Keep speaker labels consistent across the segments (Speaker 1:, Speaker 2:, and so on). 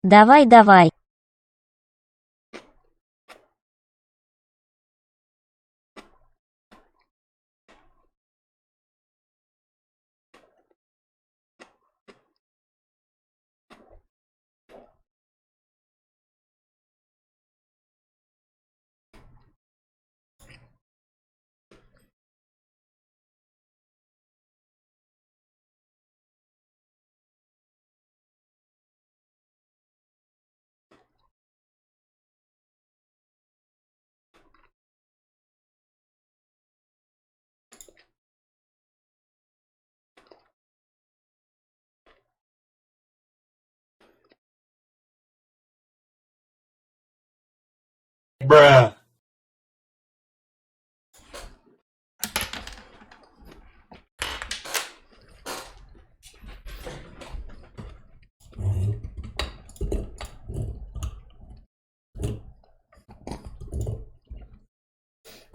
Speaker 1: Давай, давай.
Speaker 2: Bruh.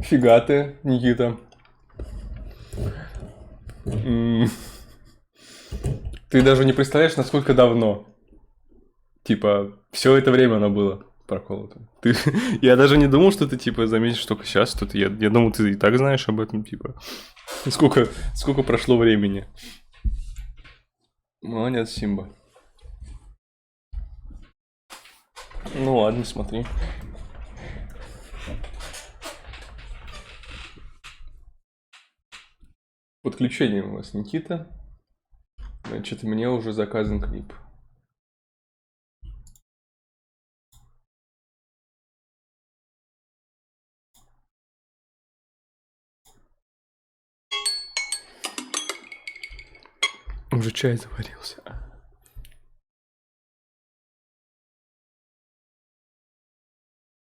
Speaker 3: Фига ты, Никита. Ты даже не представляешь, насколько давно. Типа, все это время оно было проколото. Ты... Я даже не думал, что ты, типа, заметишь только сейчас. Тут я думал, ты и так знаешь об этом, типа. Сколько прошло времени. Молодец, Симба. Ну ладно, смотри. Подключение у вас, Никита. Значит, мне уже заказан клип. Уже чай заварился.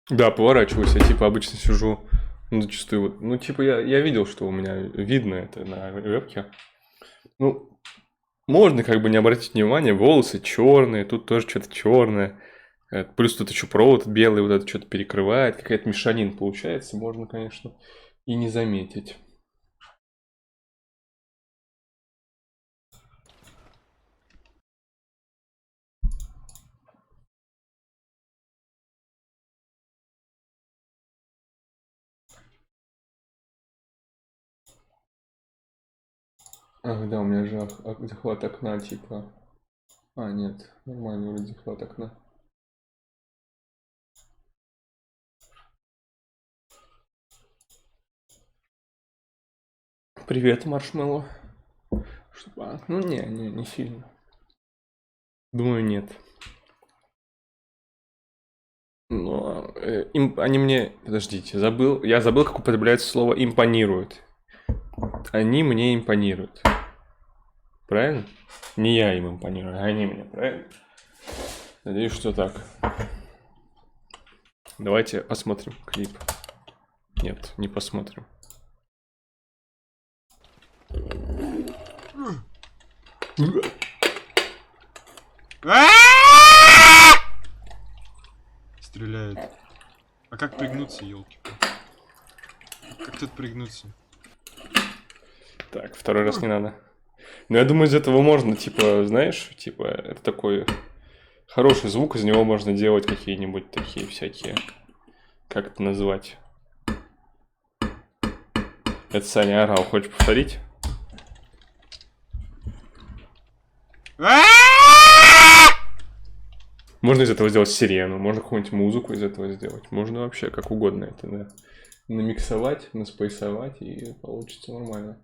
Speaker 3: Да, поворачиваюсь, я типа обычно сижу, ну, зачастую вот, ну, типа я видел, что у меня видно это на вебке. Ну, можно как бы не обратить внимания, волосы черные, тут тоже что-то черное. Плюс тут еще провод белый, вот это что-то перекрывает, какая-то мешанин получается, можно, конечно, и не заметить. Ах, да, у меня же захват окна, типа. А, нет, нормальный вроде захват окна. Привет, Маршмелло. Ну, не сильно. Думаю, нет. Но они мне... Подождите, я забыл, как употребляется слово «импонируют». Они мне импонируют. Правильно? Не я им импонирую, а они мне, правильно? Надеюсь, что так. Давайте посмотрим клип. Нет, не посмотрим.
Speaker 2: Стреляет. А как пригнуться, елки? Как тут пригнуться?
Speaker 3: Так, второй раз не надо. Но я думаю, из этого можно, типа, знаешь, типа, это такой хороший звук, из него можно делать какие-нибудь такие всякие, как это назвать? Это Саня орал, хочешь повторить? Можно из этого сделать сирену, можно какую-нибудь музыку из этого сделать. Можно вообще как угодно это, да. Намиксовать, наспайсовать, и получится нормально.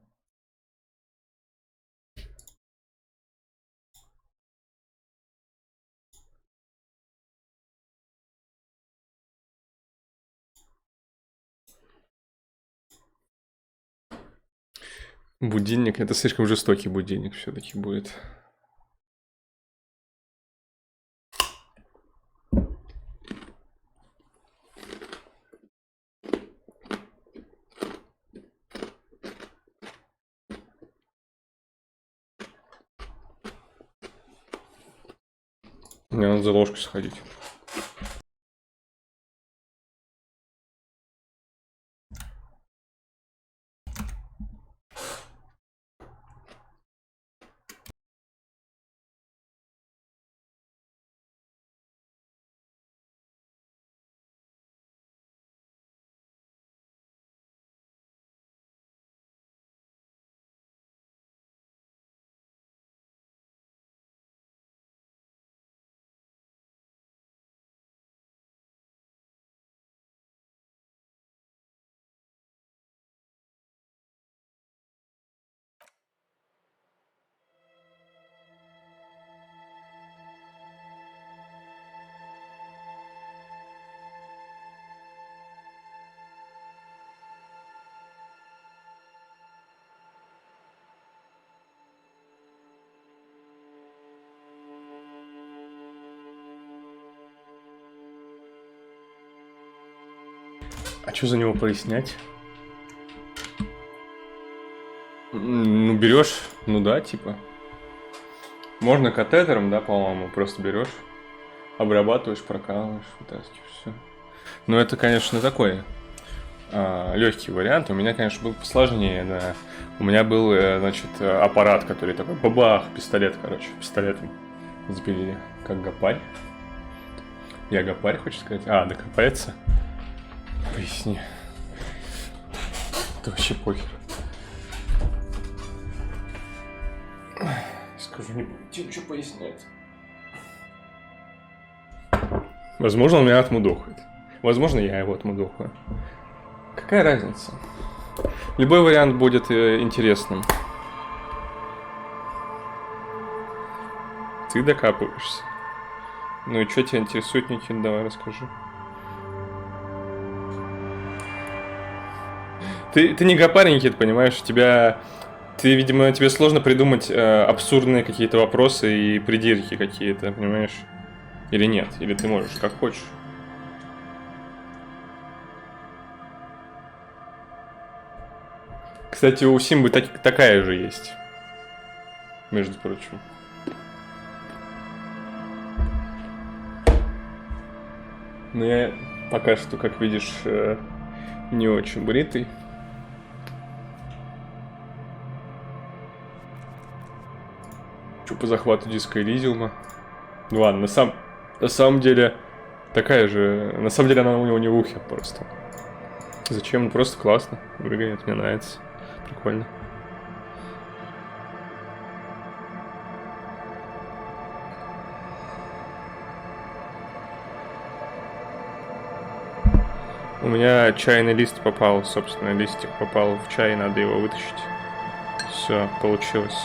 Speaker 3: Будильник, это слишком жестокий будильник все-таки будет. Мне надо за ложкой сходить. А что за него пояснять? Ну, берешь, ну да, типа. Можно катетером, да, по-моему, просто берешь, обрабатываешь, прокалываешь, вытаскиваешь, все. Но это, конечно, такой легкий вариант. У меня, конечно, был посложнее, да. У меня был, значит, аппарат, который такой, бабах, пистолет, короче, пистолетом сбили, как гопарь. Я гопарь, хочешь сказать? А, докопается? Поясни. Это вообще похер. Скажу, не буду что пояснять. Возможно, он меня отмудохает. Возможно, я его отмудохаю. Какая разница? Любой вариант будет интересным. Ты докапываешься. Ну и что тебя интересует, Никита? Давай расскажи. Ты не гопарь, Никита, понимаешь? Ты, видимо, тебе сложно придумать абсурдные какие-то вопросы и придирки какие-то, понимаешь? Или нет? Или ты можешь, как хочешь. Кстати, у Симбы такая же есть. Между прочим. Но я пока что, как видишь, не очень бритый. Что по захвату диска Elysium? Ну ладно, на самом деле такая же. На самом деле она у него не в ухе просто. Зачем? Ну просто классно. Выглядит, мне нравится. Прикольно. У меня чайный лист попал, собственно, листик попал в чай, надо его вытащить. Все, получилось.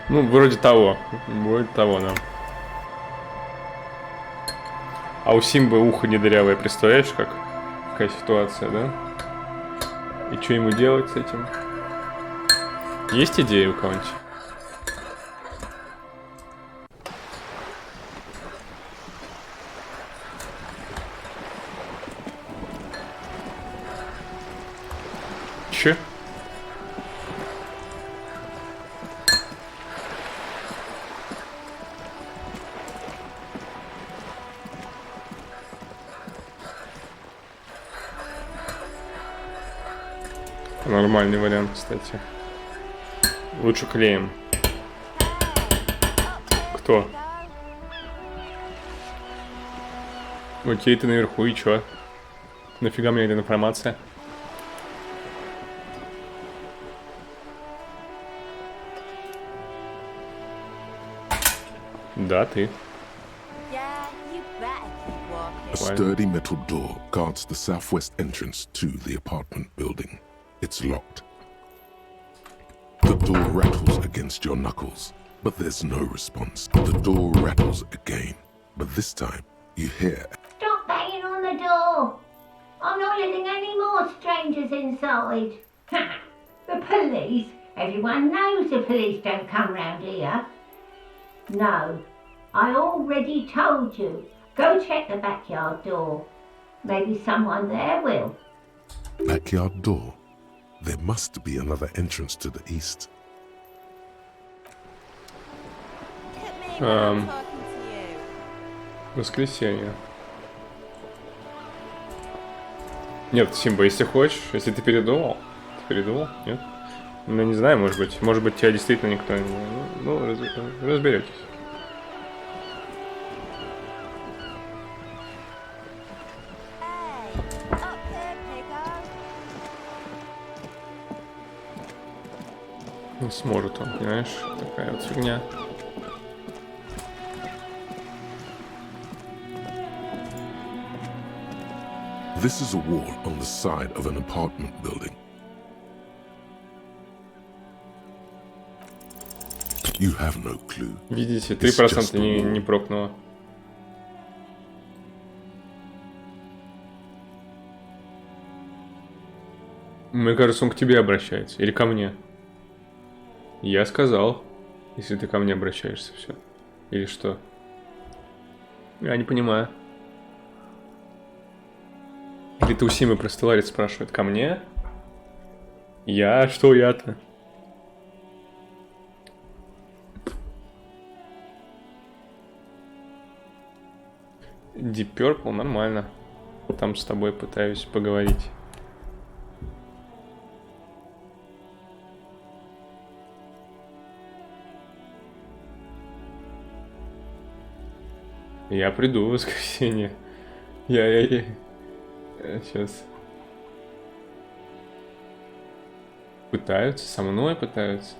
Speaker 3: Ну, вроде того, да. А у Симбы ухо не дырявое, представляешь, какая ситуация, да? И что ему делать с этим? Есть идеи у кого-нибудь? Че? Нормальный вариант, кстати. Лучше клеем. Кто? Окей, ты наверху, и чё? Нафига мне эта информация? Да, ты.
Speaker 1: A sturdy metal door guards the southwest entrance to the apartment building. It's locked. The door rattles against your knuckles, but there's no response. The door rattles again, but this time you hear.
Speaker 4: Stop banging on the door! I'm not letting any more strangers inside. The police? Everyone knows the police don't come round here. No, I already told you. Go check the backyard door. Maybe someone there will.
Speaker 1: Backyard door? There must be another entrance to the east.
Speaker 3: Воскресенье. Нет, Симба, если хочешь, если ты передумал. Ты передумал? Нет? Ну, не знаю, может быть, тебя действительно никто не... Ну, разберетесь. Не сможет он, понимаешь? Такая вот фигня.
Speaker 1: This is a wall on the side of an apartment building. You have no clue.
Speaker 3: Видите, 3% не прокнуло. Мне кажется, он к тебе обращается. Или ко мне. Я сказал, если ты ко мне обращаешься, все. Или что? Я не понимаю. Или ты у Симы простыларец спрашивает? Ко мне? Я? Что я-то? Deep Purple, нормально. Там с тобой пытаюсь поговорить. Я приду в воскресенье. Я сейчас. Пытаются, со мной пытаются.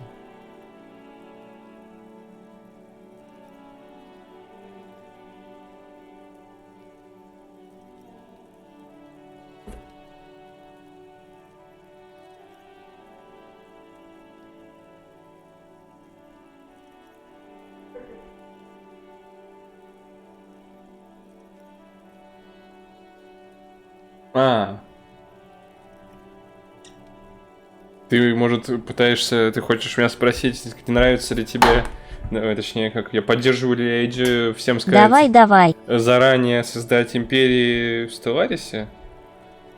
Speaker 3: Ты, может, пытаешься, ты хочешь меня спросить, не нравится ли тебе, точнее, как я поддерживаю ли я идею всем сказать...
Speaker 5: Давай.
Speaker 3: Заранее создать империи в Стелларисе?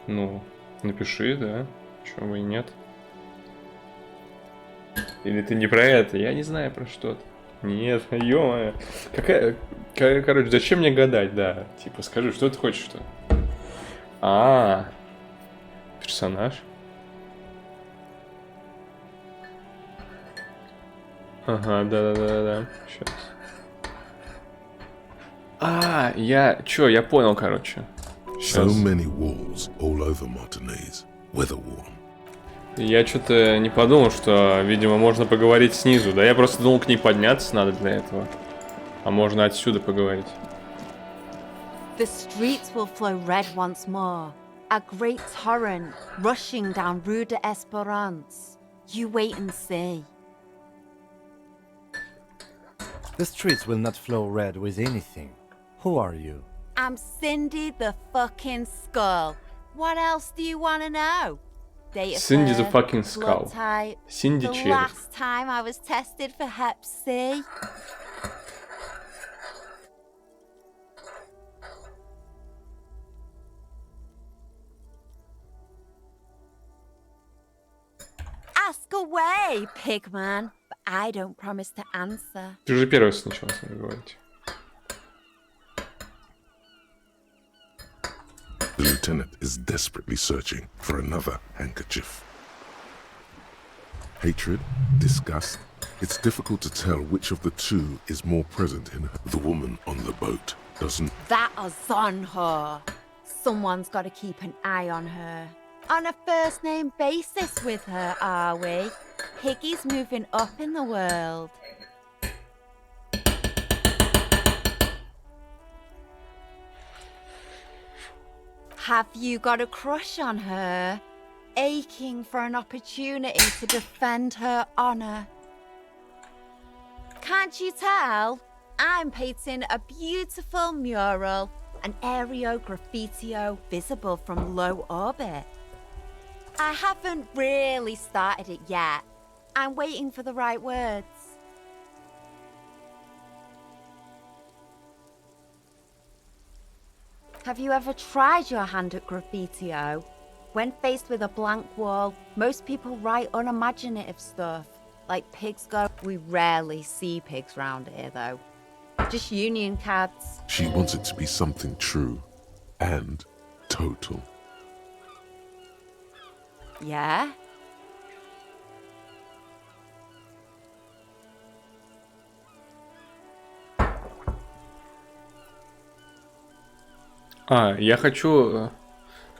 Speaker 3: Ну, напиши, да. Чего бы и нет. Или ты не про это? Я не знаю про что-то. Нет, ё-моё. Короче, зачем мне гадать, да? Типа, скажи, что ты хочешь-то? Персонаж. Ага, да. Сейчас. Я понял, короче.
Speaker 1: So many walls all over Martinez, weather-worn.
Speaker 3: Я что-то не подумал, что, видимо, можно поговорить снизу. Да, я просто думал, к ней подняться надо для этого. А можно отсюда поговорить.
Speaker 5: The streets will flow red once more. A great torrent rushing down Rue de Esperance. You wait and see.
Speaker 6: The streets will not flow red with anything. Who are you?
Speaker 5: I'm Cindy the fucking Skull. What else do you want to know? Date of
Speaker 3: Cindy the
Speaker 5: birth,
Speaker 3: fucking Skull.
Speaker 5: blood type,
Speaker 3: Cindy
Speaker 5: the
Speaker 3: Череп.
Speaker 5: last time I was tested for Hep C. Ask away, pigman, but I don't promise to answer.
Speaker 3: Ты же первый сначала с ней говорить.
Speaker 1: The lieutenant is desperately searching for another handkerchief. Hatred, disgust. It's difficult to tell which of the two is more present in her. The woman on the boat doesn't.
Speaker 5: That is on her. Someone's got to keep an eye on her. On a first-name basis with her, are we? Piggy's moving up in the world. Have you got a crush on her? Aching for an opportunity to defend her honor? Can't you tell? I'm painting a beautiful mural, an aereo graffitio visible from low orbit. I haven't really started it yet. I'm waiting for the right words. Have you ever tried your hand at graffitio? When faced with a blank wall, most people write unimaginative stuff. Like pigs go. We rarely see pigs round here, though. Just union cards.
Speaker 1: She wants it to be something true and total.
Speaker 5: Yeah?
Speaker 3: Я хочу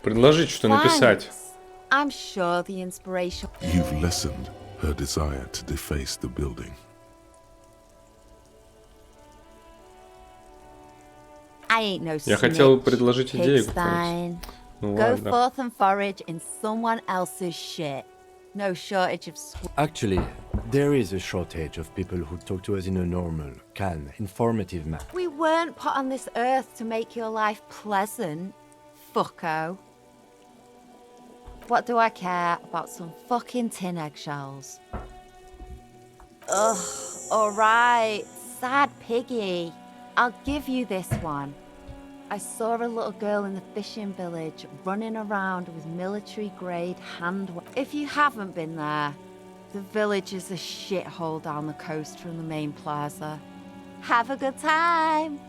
Speaker 3: предложить, что написать.
Speaker 5: Thanks. I'm sure the inspiration...
Speaker 1: You've lessened her desire to deface the building.
Speaker 5: I ain't no
Speaker 3: Я хотел
Speaker 5: snitch,
Speaker 3: предложить идею
Speaker 5: Pigstein.
Speaker 3: какую-нибудь. Ну
Speaker 5: Go
Speaker 3: ладно.
Speaker 5: forth and forage in someone else's shit. No shortage of
Speaker 6: Actually, there is a shortage of people who talk to us in a normal, calm, informative manner.
Speaker 5: We weren't put on this earth to make your life pleasant, fucko. What do I care about some fucking tin eggshells? Ugh, alright, sad piggy. I'll give you this one. I saw a little girl in the fishing village running around with military-grade handwear. If you haven't been there, the village is a shithole down the coast from the main plaza. Have a good time!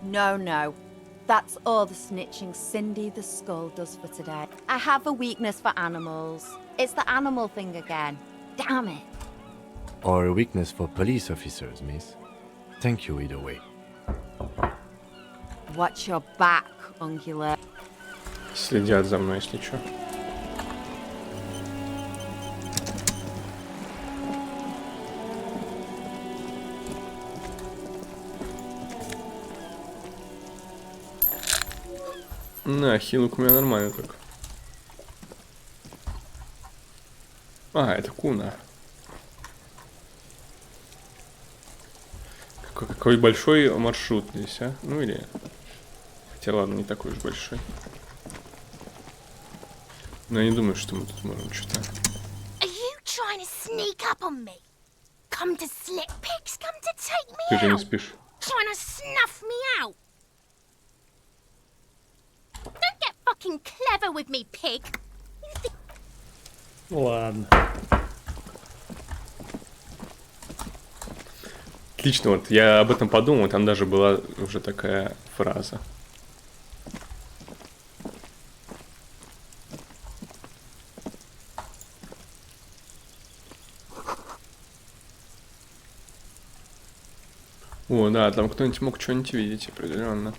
Speaker 5: No. That's all the snitching Cindy the Skull does for today. I have a weakness for animals. It's the animal thing again. Damn it.
Speaker 6: Or a weakness for police officers, miss. Thank you either way.
Speaker 5: Watch your back, ungulate.
Speaker 3: Следят за мной, если чё. На, хилок у меня нормально так. А, это куна. Какой большой маршрут здесь, а? Ну или... Хотя ладно, не такой уж большой. Но я не думаю, что мы тут можем что-то...
Speaker 7: Are you trying to sneak up on me? Come to slit pigs, come to take me
Speaker 3: Ты же не
Speaker 7: out.
Speaker 3: спишь.
Speaker 7: Trying to snuff me out. Don't get fucking clever with me, pig.
Speaker 3: Ладно. Отлично, вот я об этом подумал, там даже была уже такая фраза. О, да, там кто-нибудь мог что-нибудь видеть, определенно.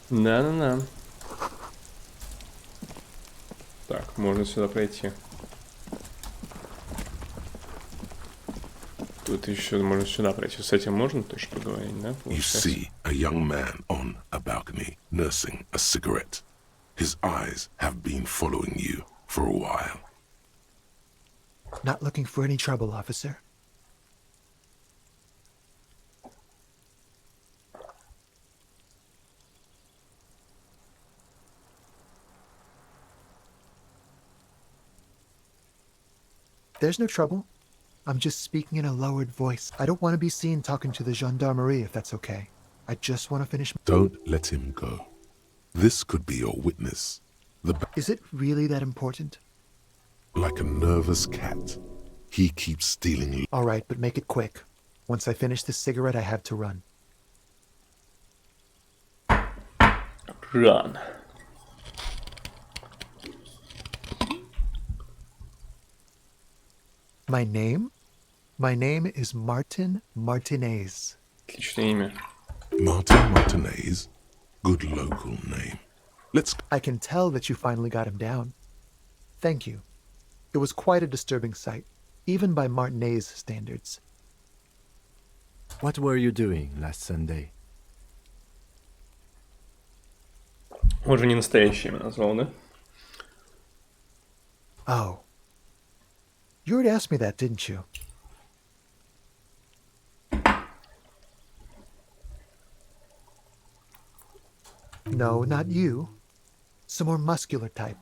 Speaker 3: Да. Так, можно сюда пройти. Тут еще можно сюда пройти. С этим можно тоже поговорить, да?
Speaker 1: You see a young man on a balcony nursing a cigarette. His eyes have been following you for a while.
Speaker 8: Not looking for any trouble, officer. There's no trouble. I'm just speaking in a lowered voice. I don't want to be seen talking to the gendarmerie, if that's okay. I just want to finish.
Speaker 1: Don't let him go. This could be your witness.
Speaker 8: Is it really that important?
Speaker 1: Like a nervous cat, he keeps stealing.
Speaker 8: All right, but make it quick. Once I finish this cigarette, I have to run.
Speaker 3: Run.
Speaker 8: My name? My name is Martin Martinez.
Speaker 3: Отличное имя.
Speaker 1: Martin Martinez? Good local name. Let's...
Speaker 8: I can tell that you finally got him down. Thank you. It was quite a disturbing sight, even by Martinez standards.
Speaker 6: What were you doing last Sunday?
Speaker 3: Он же не настоящее имя назвал, да?
Speaker 8: Oh. You already asked me that, didn't you? No, not you. Some more muscular type.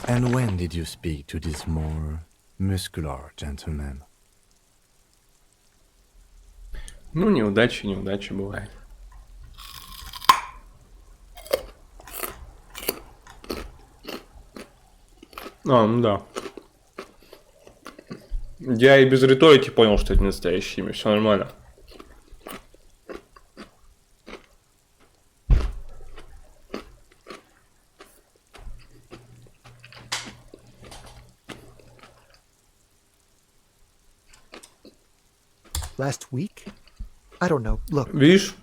Speaker 6: And when did you speak to this more muscular gentleman?
Speaker 3: Ну, неудачи бывает. А, ну да. Я и без риторики понял, что это не настоящее имя. Все нормально.
Speaker 8: Last week? I don't know. Look.
Speaker 3: Видишь?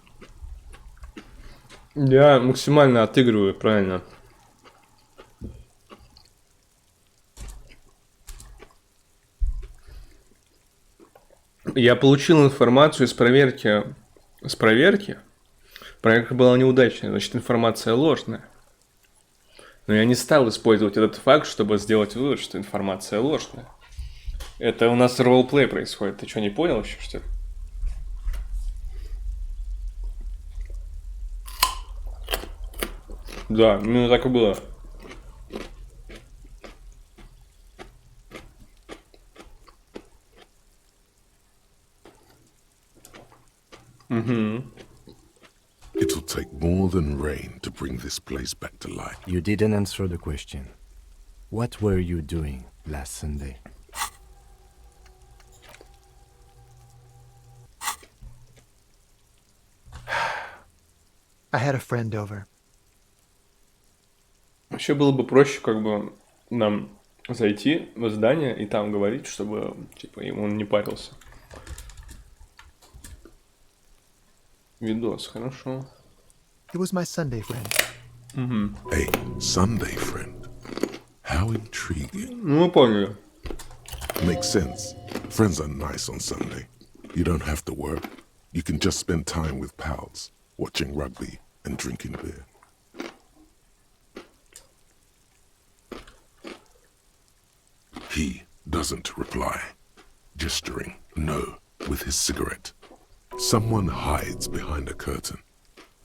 Speaker 3: Я максимально отыгрываю, правильно. Я получил информацию из проверки. С проверки? Проверка была неудачная, значит информация ложная. Но я не стал использовать этот факт, чтобы сделать вывод, что информация ложная. Это у нас ролл-плей происходит. Ты что, не понял еще, что ли? Да, именно так и было. Угу.
Speaker 1: It'll take more than rain to bring this place back to life.
Speaker 6: You didn't answer the question. What were you doing last Sunday?
Speaker 8: I had a friend over.
Speaker 3: Вообще было бы проще, как бы, нам зайти в здание и там говорить, чтобы, типа, он не парился. Видос, хорошо.
Speaker 8: It was my Sunday friend.
Speaker 1: A Sunday friend. How intriguing.
Speaker 3: Ну, мы поняли.
Speaker 1: Makes sense. Friends are nice on Sunday. You don't have to work. You can just spend time with pals, watching rugby and drinking beer. He doesn't reply, gesturing no with his cigarette. Someone hides behind a curtain.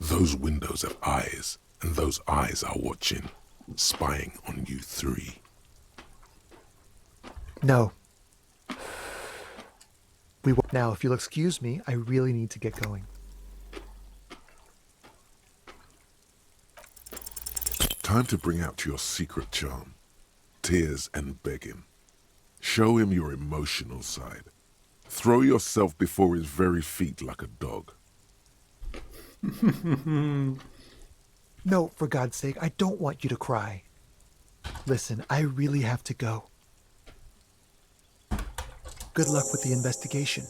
Speaker 1: Those windows have eyes, and those eyes are watching, spying on you three.
Speaker 8: No. Now, if you'll excuse me, I really need to get going.
Speaker 1: Time to bring out your secret charm. Tears and begging. Show him your emotional side. Throw yourself before his very feet like a dog.
Speaker 8: No, for God's sake, I don't want you to cry. Listen, I really have to go. Good luck with the investigation.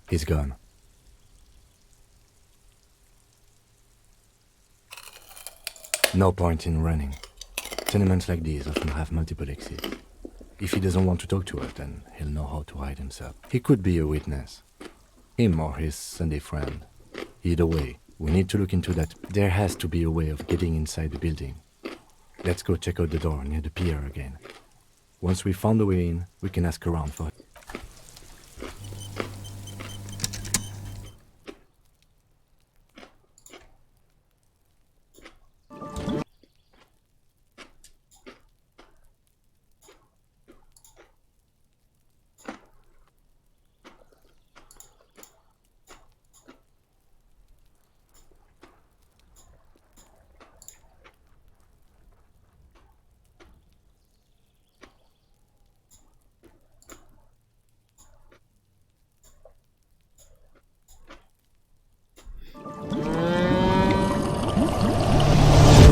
Speaker 6: He's gone. No point in running. Tenements like these often have multiple exits. If he doesn't want to talk to us, then he'll know how to hide himself. He could be a witness. Him or his Sunday friend. Either way, we need to look into that. There has to be a way of getting inside the building. Let's go check out the door near the pier again. Once we found a way in, we can ask around for it.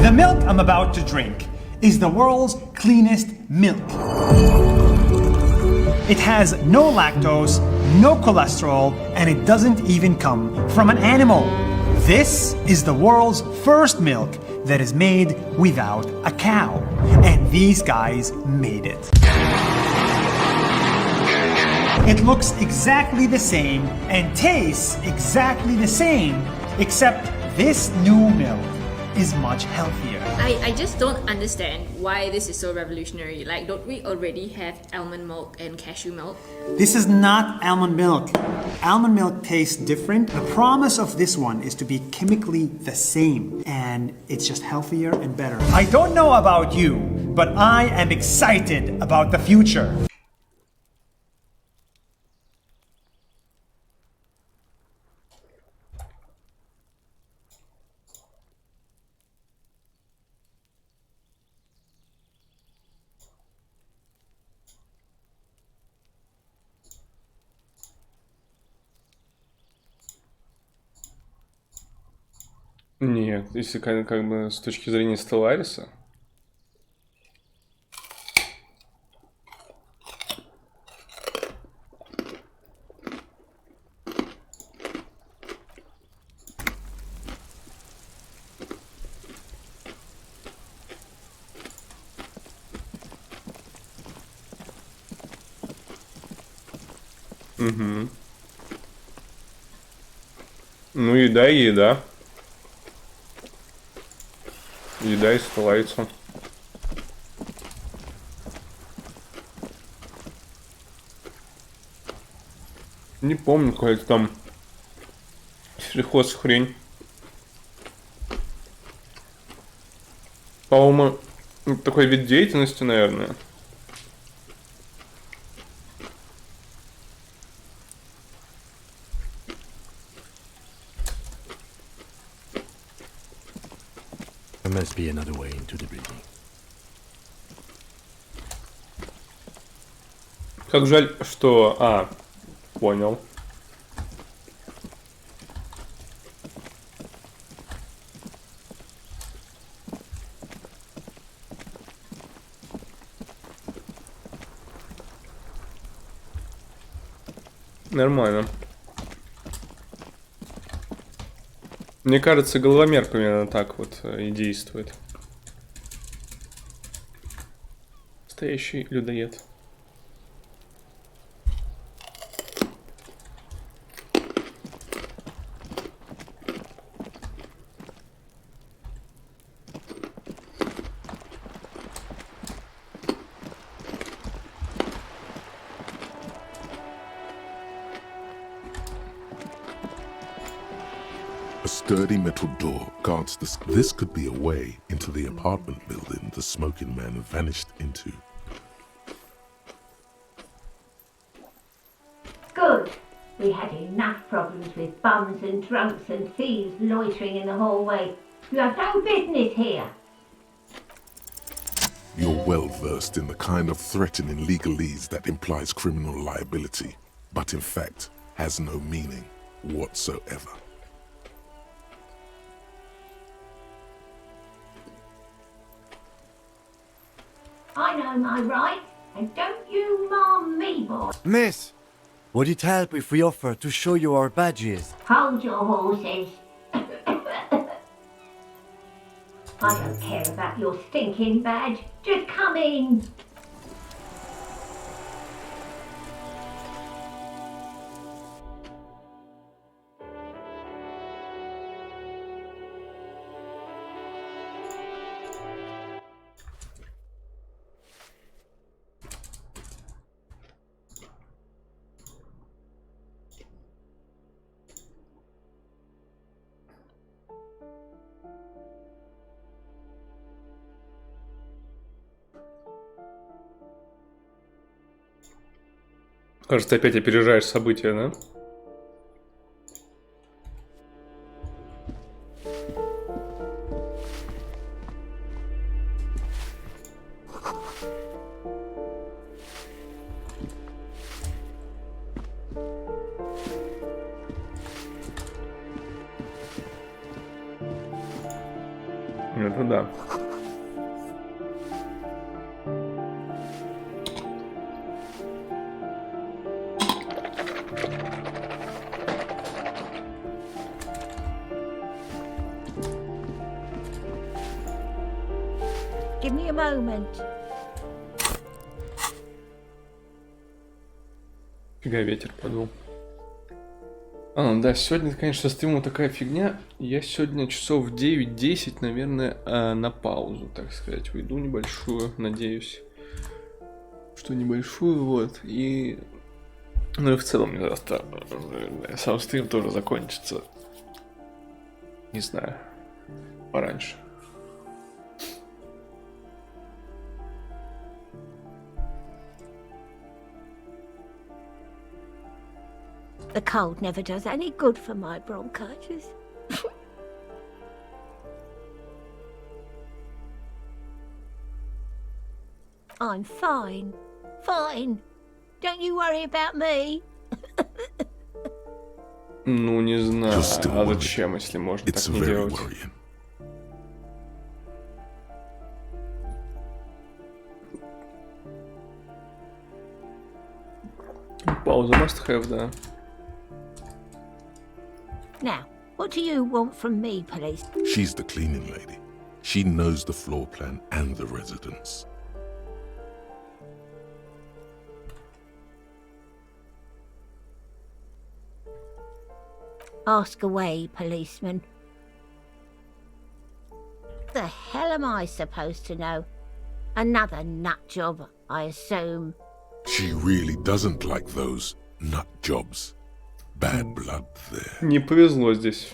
Speaker 9: The milk I'm about to drink is the world's cleanest milk. It has no lactose, no cholesterol, and it doesn't even come from an animal. This is the world's first milk that is made without a cow. And these guys made it. It looks exactly the same and tastes exactly the same, except this new milk is much healthier.
Speaker 10: I just don't understand why this is so revolutionary. Like, don't we already have almond milk and cashew milk?
Speaker 9: This is not almond milk. Almond milk tastes different. The promise of this one is to be chemically the same, and it's just healthier and better. I don't know about you, but I am excited about the future.
Speaker 3: Нет, если как бы с точки зрения Stellaris'а. Угу. Ну, еда и еда. Еда и ссылается. Не помню, какая-то там сельхозхрень. По-моему, такой вид деятельности, наверное.
Speaker 6: There must be another way into the building.
Speaker 3: Как жаль, что... понял. Нормально. Мне кажется, головомер примерно так вот и действует. Настоящий людоед.
Speaker 1: A sturdy metal door guards this. This could be a way into the apartment building the smoking man vanished into.
Speaker 4: Good. We had enough problems with bums and drunks and thieves loitering in the hallway. You have no business here.
Speaker 1: You're well versed in the kind of threatening legalese that implies criminal liability, but in fact has no meaning whatsoever.
Speaker 4: I know my rights, and don't you marm me, boy.
Speaker 6: Miss! Would it help if we offer to show you our badges?
Speaker 4: Hold your horses. I don't care about your stinking badge. Just come in.
Speaker 3: Кажется, опять опережаешь события, да? Это да.
Speaker 4: Give me a moment.
Speaker 3: Фига, ветер подул. Да, сегодня, конечно, стриму такая фигня. Я сегодня часов в 9-10, наверное, на паузу, так сказать, уйду небольшую, надеюсь. Что небольшую, вот. И... Ну и в целом, мне завтра сам стрим тоже закончится. Не знаю. Пораньше.
Speaker 4: The cold never does any good for my bronchitis. I'm fine. Fine. Don't you worry about me.
Speaker 3: Ну, не знаю.
Speaker 1: Just still
Speaker 3: А
Speaker 1: worried.
Speaker 3: зачем, если можно
Speaker 1: It's
Speaker 3: так не
Speaker 1: very
Speaker 3: делать?
Speaker 1: worrying.
Speaker 3: Пауза must have, да.
Speaker 4: Now, what do you want from me, police?
Speaker 1: She's the cleaning lady. She knows the floor plan and the residence.
Speaker 4: Ask away, policeman. The hell am I supposed to know? Another nut job, I assume.
Speaker 1: She really doesn't like those nut jobs. Bad blood there.
Speaker 3: Не повезло здесь.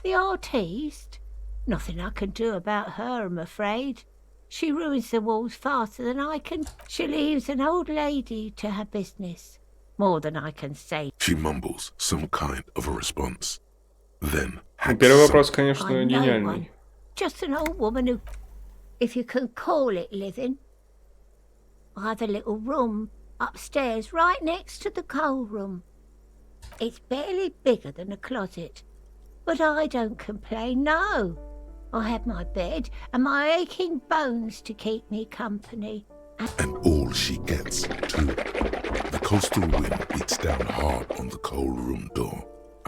Speaker 4: The artiste? Nothing I can do about her, I'm afraid. She ruins the walls faster than I can. She leaves an old lady to her business. More than I can say.
Speaker 1: She mumbles some kind of a response. Then hacks
Speaker 3: Первый вопрос,
Speaker 1: some-
Speaker 3: конечно,
Speaker 4: I'm no
Speaker 3: гениальный.
Speaker 4: one. Just an old woman who, if you can call it living. I have a little room upstairs right next to the coal room. It's barely bigger than a closet. But I don't complain, no. I have my bed and my aching bones to keep me company.
Speaker 1: And all she gets, too. The coastal wind beats down hard on the cold room door.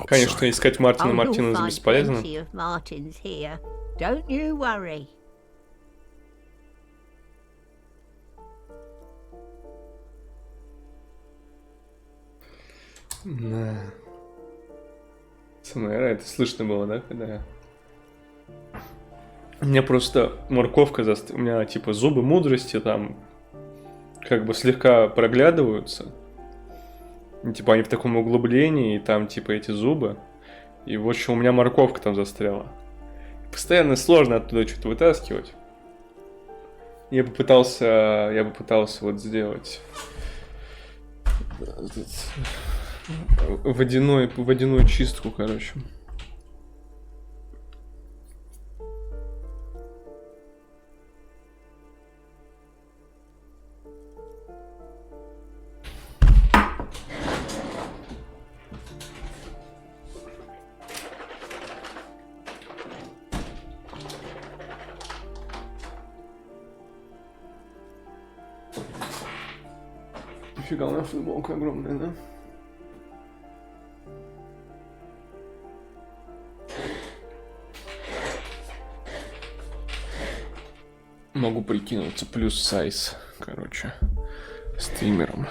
Speaker 3: Конечно,
Speaker 1: Outside.
Speaker 3: искать Мартина
Speaker 4: you'll
Speaker 3: Мартинес
Speaker 4: find
Speaker 3: бесполезно.
Speaker 4: plenty of Martins here. Don't you worry.
Speaker 3: Да. СМР, это слышно было, да, когда я... У меня просто морковка у меня типа зубы мудрости там как бы слегка проглядываются. И, типа они в таком углублении, и там типа эти зубы. И в общем у меня морковка там застряла. Постоянно сложно оттуда что-то вытаскивать. Я бы пытался вот сделать водяную чистку, короче. Нифига, у меня футболка огромная, да? Могу прикинуться плюс сайз, короче, стримером.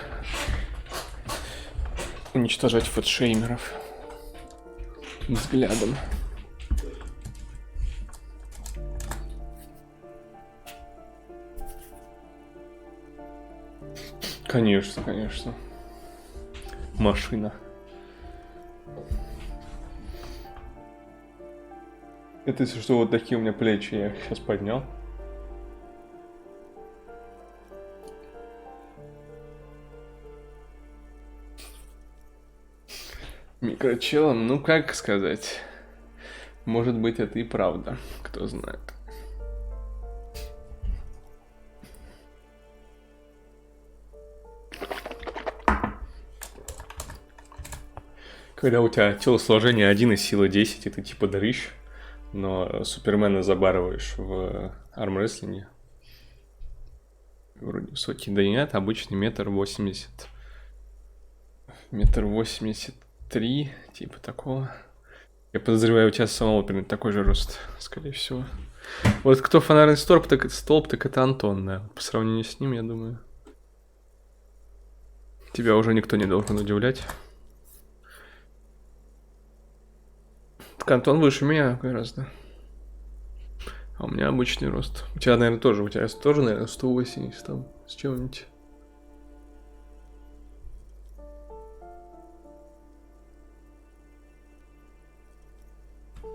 Speaker 3: Уничтожать фэтшеймеров взглядом. Конечно, конечно. Машина. Это если что, вот такие у меня плечи, я их сейчас поднял. Микрочелом, ну как сказать. Может быть, это и правда, кто знает. Когда у тебя телосложение 1 и сила 10, и ты типа дрыщ, но Супермена забарываешь в армрестлинге. Вроде высокий, да нет, обычный 1,80 м. 1,83 м, типа такого. Я подозреваю, у тебя самого примерно такой же рост, скорее всего. Вот кто фонарный столб, так это Антон, да. По сравнению с ним, я думаю. Тебя уже никто не должен удивлять. Так Антон выше меня гораздо. А у меня обычный рост. У тебя, наверное, тоже. У тебя тоже, наверное, 180 там с чем-нибудь.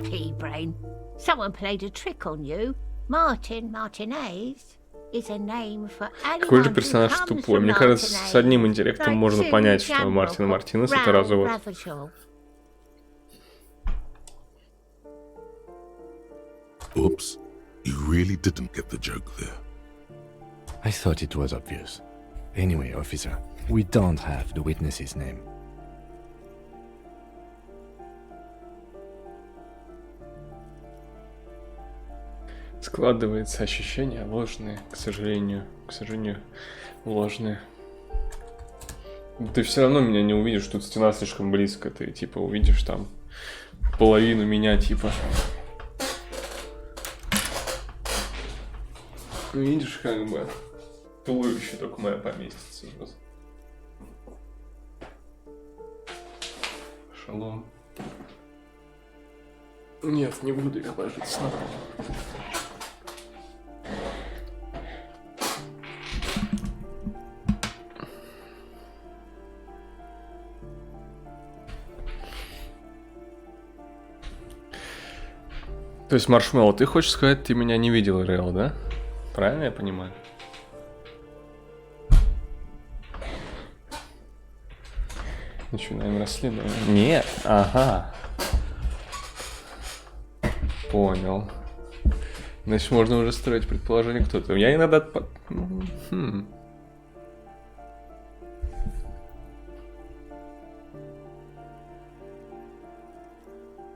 Speaker 4: Pea-brain, someone played a trick on you. Martinez is a name for
Speaker 3: Какой же
Speaker 4: anyone who
Speaker 3: персонаж
Speaker 4: comes
Speaker 3: тупой?
Speaker 4: from
Speaker 3: Мне кажется, с одним
Speaker 4: Martinez.
Speaker 3: интеллектом
Speaker 4: Like
Speaker 3: можно
Speaker 4: Sidney
Speaker 3: понять, что
Speaker 4: Shamrock
Speaker 3: Мартин
Speaker 4: or
Speaker 3: Мартинес это
Speaker 4: Raoul
Speaker 3: развод.
Speaker 4: Ravachol.
Speaker 1: Oops, you really didn't get the joke there.
Speaker 6: I thought it was obvious. Anyway, officer, we don't have the witness's name.
Speaker 3: Складывается ощущение ложные, к сожалению, ложные. Ты все равно меня не увидишь, тут стена слишком близко, ты типа увидишь там половину меня типа. Видишь, как бы туловище только мое поместится. Шалом. Нет, не буду я ложиться на пол. То есть, Маршмеллоу, ты хочешь сказать, ты меня не видел, Реал, да? Правильно я понимаю? Начинаем расследование. Нет, ага. Понял. Значит, можно уже строить предположение, кто-то. Я иногда...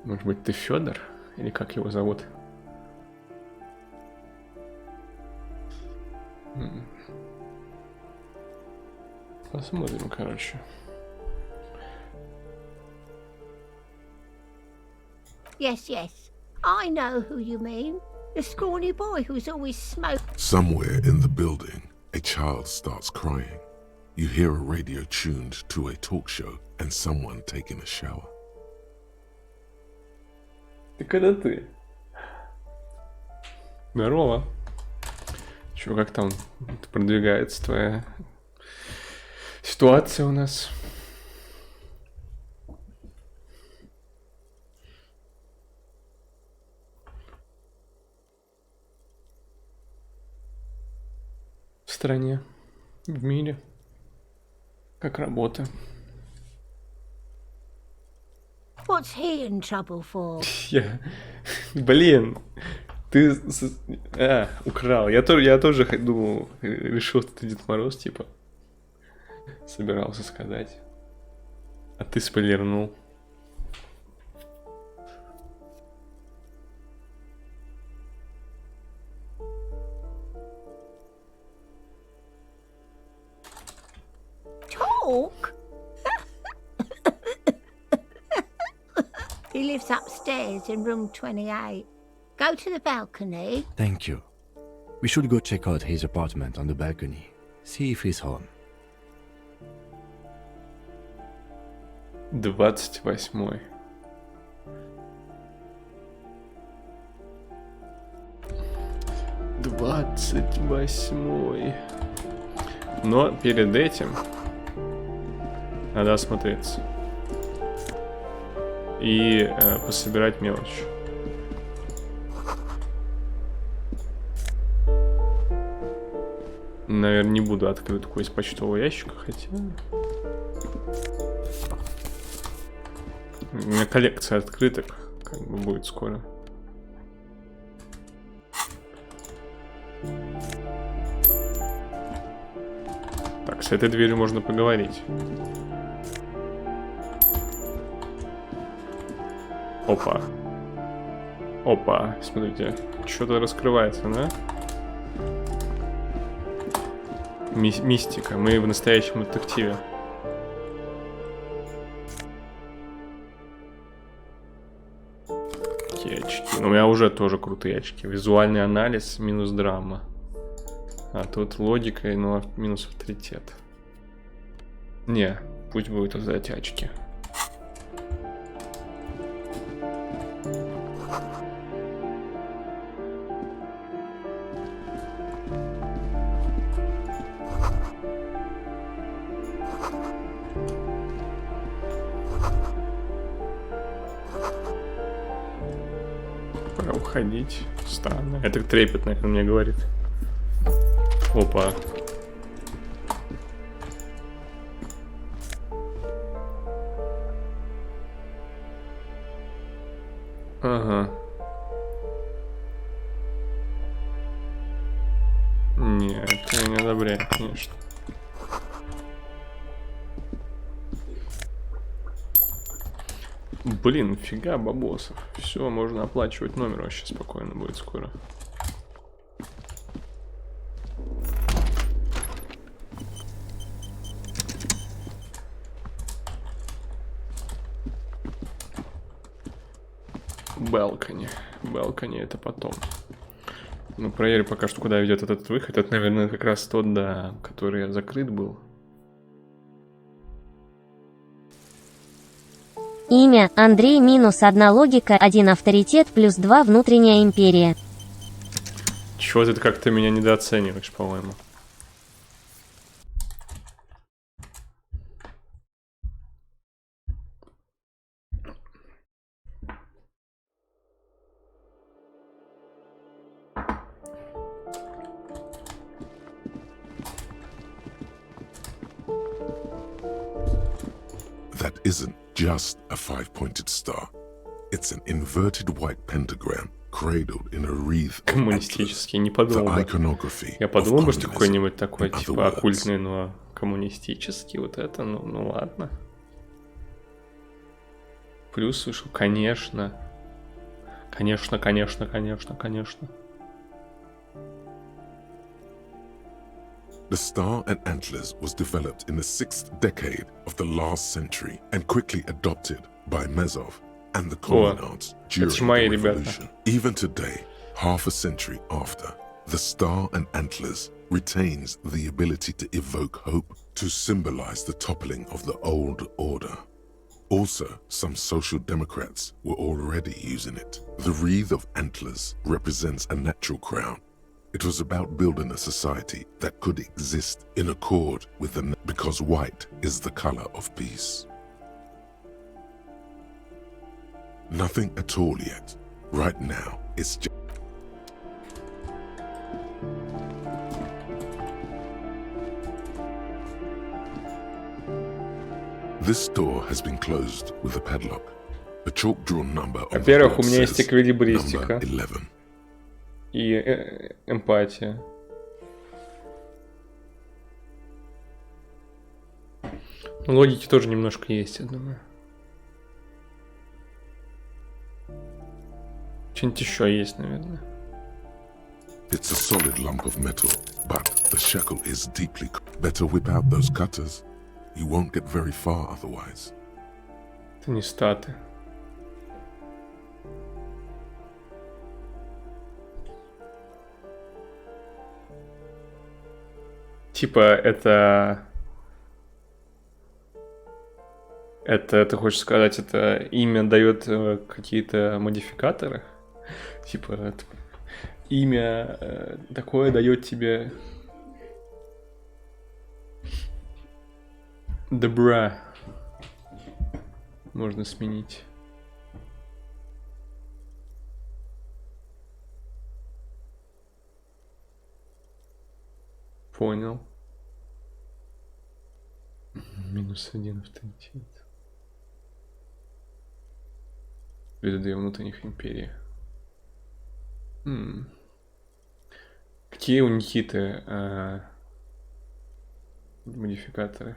Speaker 3: Может быть, ты Федор? Или как его зовут? Посмотрим, короче.
Speaker 4: Yes, yes. I know who you mean. The scrawny boy who's always smoking.
Speaker 1: Somewhere in the building, a child starts crying. You hear a radio tuned to a talk show and someone taking a shower.
Speaker 3: Ты когда ты? Здорово. Чё, как там продвигается твоя ситуация у нас? В стране, в мире, как работа.
Speaker 4: What's he in trouble for?
Speaker 3: Блин, ты украл. Я тоже думал, решил, что ты Дед Мороз, типа. Собирался сказать. А ты спойлернул.
Speaker 4: Talk? He lives upstairs in room 28. Go to the balcony.
Speaker 6: Thank you. We should go check out his apartment on the balcony. See if he's home.
Speaker 3: 28. Но перед этим надо осмотреться и пособирать мелочь. Наверное, не буду открытку из почтового ящика, хотя... У меня коллекция открыток, как бы, будет скоро. Так, с этой дверью можно поговорить. Опа. Опа, смотрите, что-то раскрывается, да? Мистика, мы в настоящем детективе. Какие очки? Ну, у меня уже тоже крутые очки. Визуальный анализ минус драма. А тут логика и минус авторитет. Не, пусть будет вот эти очки. Пора уходить. Странно. Это трепет, наверное, мне говорит. Опа. Ага. Нет, это не одобряет, конечно. Блин, фига бабосов. Все, можно оплачивать номер вообще спокойно будет скоро. Балкони. Балкони это потом. Ну, проверю пока что, куда ведет этот выход. Это, наверное, как раз тот, да, который закрыт был.
Speaker 11: Имя – Андрей минус 1 логика, 1 авторитет плюс 2 внутренняя империя.
Speaker 3: Чего ты как-то меня недооцениваешь, по-моему.
Speaker 1: That isn't just a five-pointed star. It's an inverted white pentagram cradled in a wreath of
Speaker 3: Коммунистический, не
Speaker 1: the
Speaker 3: подумал бы.
Speaker 1: iconography
Speaker 3: Я
Speaker 1: of
Speaker 3: подумал бы, что
Speaker 1: communism.
Speaker 3: какой-нибудь такой,
Speaker 1: In other
Speaker 3: типа,
Speaker 1: words,
Speaker 3: оккультный, но коммунистический, вот это, ну ладно. Плюс вышел, конечно. Конечно.
Speaker 1: The star and antlers was developed in the 6th decade of the last century and quickly adopted by Mezov and the communards during
Speaker 3: это ж мои
Speaker 1: the
Speaker 3: ребята.
Speaker 1: revolution. Even today, half a century after, the star and antlers retains the ability to evoke hope, to symbolize the toppling of the old order. Also, some social democrats were already using it. The wreath of antlers represents a natural crown. It was about building a society that could exist in accord with the because white is the color of peace. Nothing at all yet. Right now, it's just this door has been closed with a padlock. A chalk-drawn number on the
Speaker 3: Во-первых, у
Speaker 1: door
Speaker 3: меня есть
Speaker 1: says
Speaker 3: эквилибристика
Speaker 1: number 11.
Speaker 3: и эмпатия. Логики тоже немножко есть, я думаю. Что-нибудь еще есть, наверное.
Speaker 1: It's a solid lump of metal, but the shackle is deeply. Better whip out those cutters. You won't get very far otherwise.
Speaker 3: Это не статы. Типа, это, ты хочешь сказать, это имя дает какие-то модификаторы? Типа, имя такое дает тебе добра. Можно сменить. Понял. -1 авторитет. Или 2 внутренних империи. Какие у Никиты модификаторы?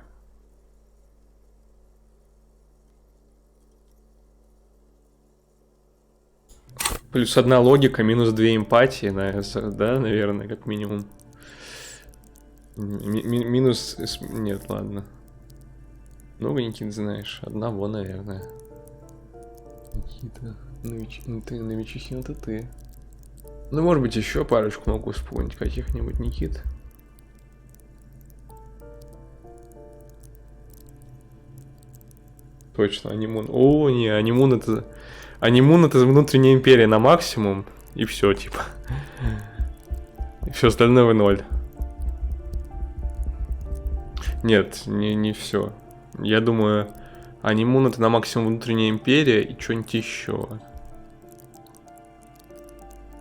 Speaker 3: Плюс 1 логика, минус 2 эмпатии, да, наверное, как минимум. Минус... Нет, ладно. Много, Никита, знаешь. Одного, наверное. Никита. Новичихин, это ты. Ну, может быть, еще парочку могу вспомнить каких-нибудь Никит. Точно, анимун. О, не, анимун это... Анимун это внутренняя империя на максимум. И все, типа. И все остальное в 0. Нет, не все. Я думаю, анимун это на максимум внутренняя империя и что-нибудь еще.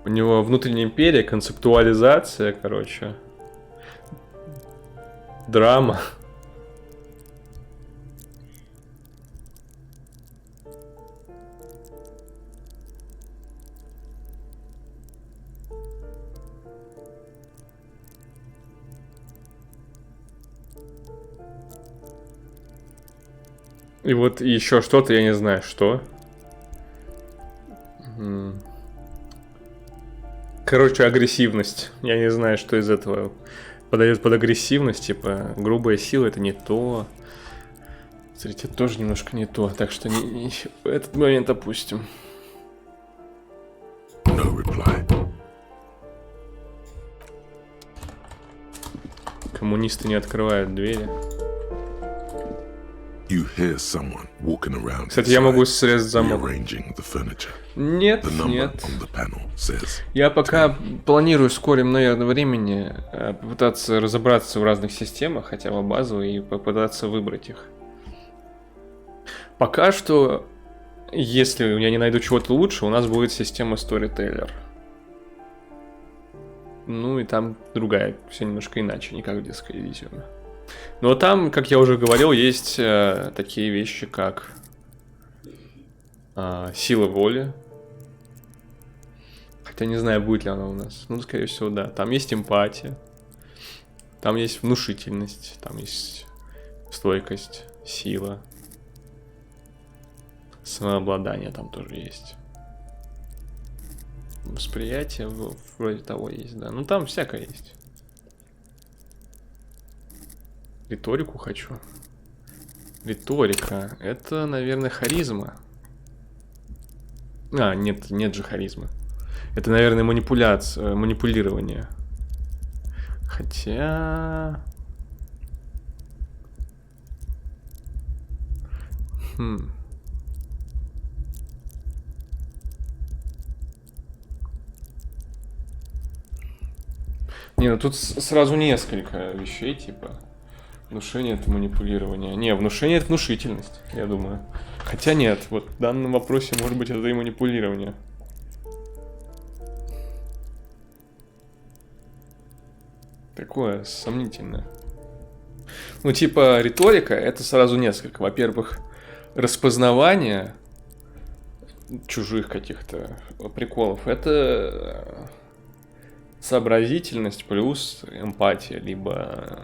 Speaker 3: У него внутренняя империя, концептуализация, короче. Драма. И вот еще что-то, я не знаю, что. Короче, агрессивность. Я не знаю, что из этого подойдет под агрессивность. Типа, грубая сила это не то. Авторитет тоже немножко не то. Так что этот момент опустим.
Speaker 1: No reply.
Speaker 3: Коммунисты не открывают двери.
Speaker 1: You hear someone walking around.
Speaker 3: Кстати, я могу срезать замок.
Speaker 1: Rearranging the furniture.
Speaker 3: Нет,
Speaker 1: The number
Speaker 3: нет.
Speaker 1: on the panel says
Speaker 3: Я пока планирую вскоре, наверное, времени попытаться разобраться в разных системах, хотя бы базовые, и попытаться выбрать их. Пока что, если я не найду чего-то лучше, у нас будет система Storyteller. Ну и там другая, все немножко иначе, не как в детской Elysium. Но там, как я уже говорил, есть такие вещи, как сила воли. Хотя не знаю, будет ли она у нас. Ну, скорее всего, да. Там есть эмпатия. Там есть внушительность. Там есть стойкость, сила. Самообладание там тоже есть. Восприятие вроде того есть, да. Ну, там всякое есть. Риторику хочу. Риторика. Это, наверное, харизма. Нет же харизмы. Это, наверное, манипулирование. Хотя... Не, ну тут сразу несколько вещей, типа... Внушение — это манипулирование. Не, внушение — это внушительность, я думаю. Хотя нет, вот в данном вопросе, может быть, это и манипулирование. Такое сомнительное. Ну, типа, риторика — это сразу несколько. Во-первых, распознавание чужих каких-то приколов — это сообразительность плюс эмпатия, либо,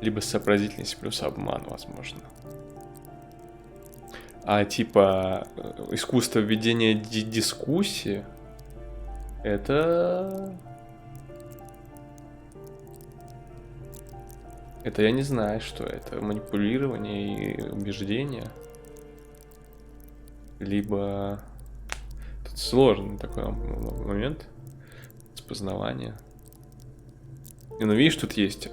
Speaker 3: либо сообразительность плюс обман, возможно. А типа искусство ведения дискуссии — это я не знаю, что это. Манипулирование и убеждение. Либо... Тут сложный такой момент. Распознавание. Ну видишь, тут есть...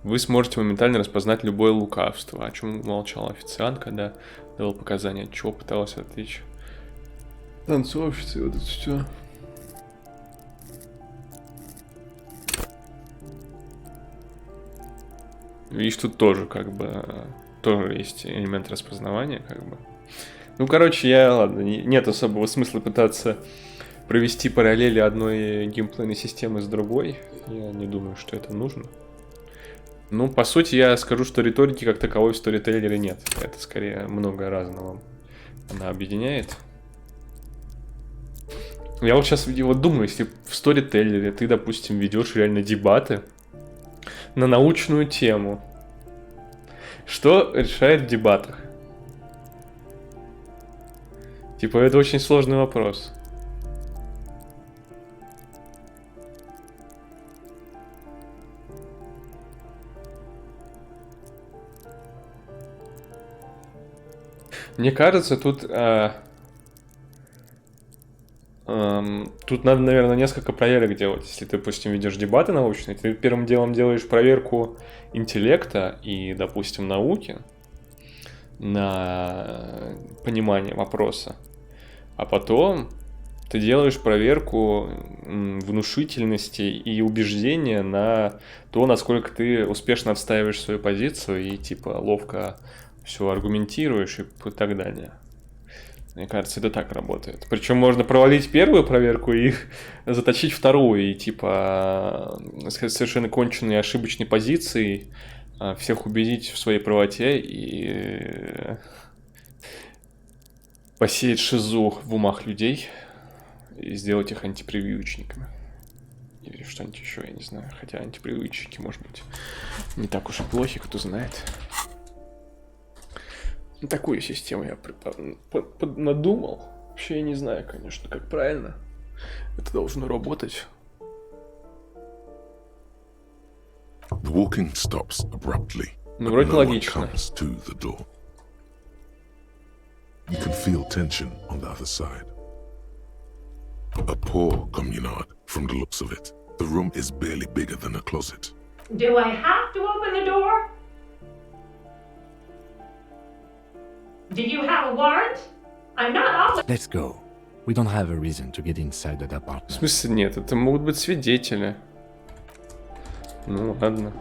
Speaker 3: Вы сможете моментально распознать любое лукавство. О чем молчала официант, когда давал показания, от чего пыталась отвлечь танцовщица, и вот это все. Видишь, тут тоже тоже есть элемент распознавания, Ну, короче, ладно, нет особого смысла пытаться провести параллели одной геймплейной системы с другой. Я не думаю, что это нужно. Ну, по сути, я скажу, что риторики как таковой в сторителлере нет. Это скорее много разного она объединяет. Я вот сейчас думаю, если в сторителлере ты, допустим, ведешь реально дебаты на научную тему, что решает в дебатах? Типа, это очень сложный вопрос. Мне кажется, тут надо, наверное, несколько проверок делать. Если ты, допустим, ведешь дебаты научные, ты первым делом делаешь проверку интеллекта и, допустим, науки на понимание вопроса. А потом ты делаешь проверку внушительности и убеждения на то, насколько ты успешно отстаиваешь свою позицию и, типа, ловко все аргументируешь и так далее. Мне кажется, это так работает. Причем можно провалить первую проверку и заточить вторую. И типа совершенно конченной ошибочной позицией всех убедить в своей правоте и посеять шизу в умах людей и сделать их антипрививочниками. Или что-нибудь еще, я не знаю. Хотя антипрививочники, может быть, не так уж и плохи, кто знает. Такую систему я надумал. Вообще я не знаю, конечно, как правильно это должно работать.
Speaker 1: The walking stops abruptly.
Speaker 3: Ну, вроде
Speaker 1: No one
Speaker 3: логично.
Speaker 1: comes to the door. You can feel tension on the other side. A poor communard, from the looks of it. The room is barely bigger than a closet.
Speaker 4: Do I have to open the door?
Speaker 12: Do you have a warrant? I'm not always...
Speaker 6: Let's go. We don't have a reason to get inside that
Speaker 3: В
Speaker 6: apartment.
Speaker 3: смысле нет? Это могут быть свидетели. Ну ладно.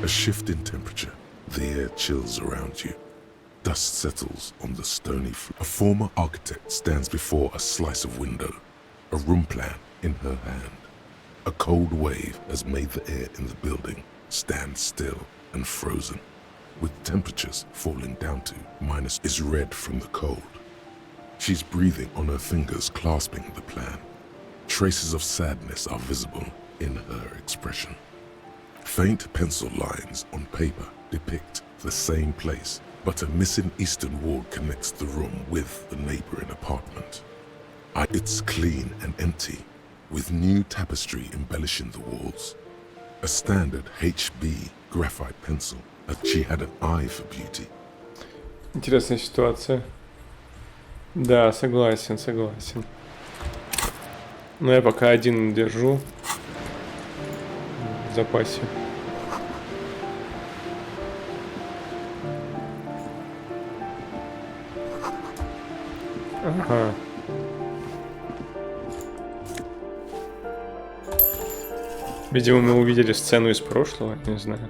Speaker 1: A shift in temperature. The air chills around you. Dust settles on the stony floor. A former architect stands before a slice of window, a room plan in her hand. A cold wave has made the air in the building stand still and frozen, with temperatures falling down to minus is red from the cold. She's breathing on her fingers, clasping the plan. Traces of sadness are visible in her expression. Faint pencil lines on paper depict the same place, but a missing eastern wall connects the room with the neighboring apartment. It's clean and empty, with new tapestry embellishing the walls. A standard HB graphite pencil, but she had an eye for beauty.
Speaker 3: Интересная ситуация. Да, согласен. Но я пока один держу в запасе. Ага. Видимо, мы увидели сцену из прошлого, не знаю.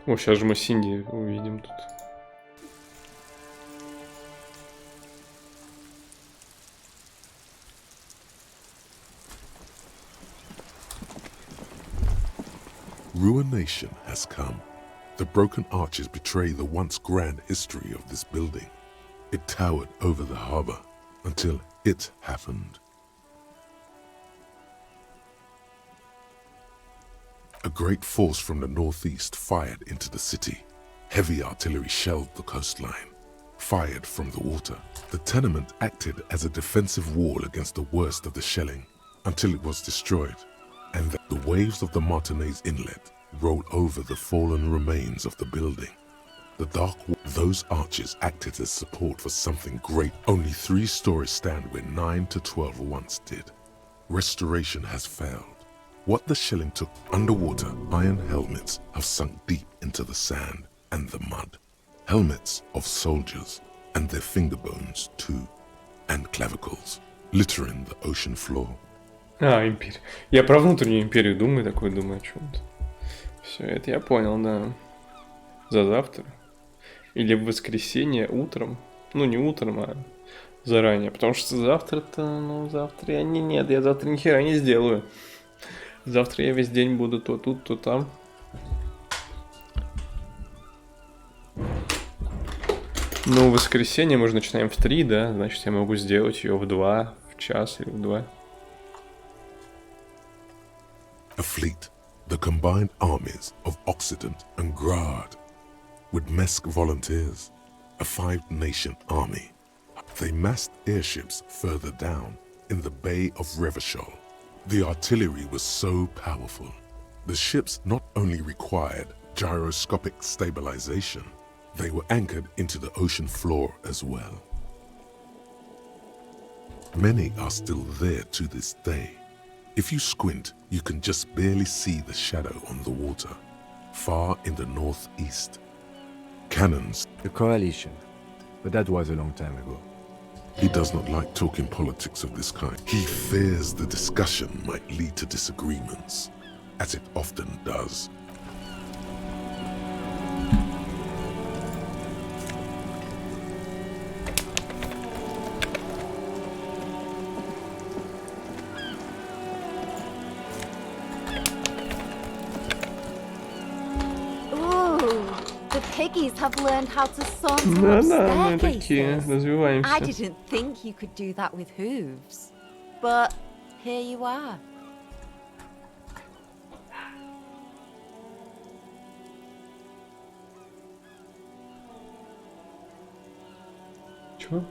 Speaker 3: О, сейчас же мы Синди увидим тут.
Speaker 1: Ruination has come. The broken arches betray the once grand history of this building. It towered over the harbor until it happened. A great force from the northeast fired into the city. Heavy artillery shelled the coastline, fired from the water. The tenement acted as a defensive wall against the worst of the shelling until it was destroyed, and the waves of the Martinez Inlet rolled over the fallen remains of the building. The those arches acted as support for something great. Only 3 stories stand where 9 to 12 once did. Restoration has failed. What the shelling took underwater, iron helmets have sunk deep into the sand and the mud. Helmets of soldiers and their finger bones too, and clavicles, littering the ocean floor.
Speaker 3: Империя. Я про внутреннюю империю думаю, о чем-то. Все, это я понял, да. За завтра. Или в воскресенье утром. Ну, не утром, а заранее. Потому что завтра-то, завтра я завтра ни хера не сделаю. Завтра я весь день буду то тут, то там. Ну, в воскресенье мы же начинаем в 3, да? Значит, я могу сделать ее в 2, в час или в 2.
Speaker 1: A fleet, the combined armies of Occident and Grad, with Mesk volunteers, a 5-nation army. They massed airships further down in the Bay of Revachol. The artillery was so powerful. The ships not only required gyroscopic stabilization, they were anchored into the ocean floor as well. Many are still there to this day. If you squint, you can just barely see the shadow on the water, far in the northeast. Cannons.
Speaker 6: The coalition. But that was a long time ago.
Speaker 1: He does not like talking politics of this kind. He fears the discussion might lead to disagreements, as it often does.
Speaker 5: Piggies have learned how to saunter up staircases. I didn't think you could do that with hooves. But here you are.
Speaker 3: Чё?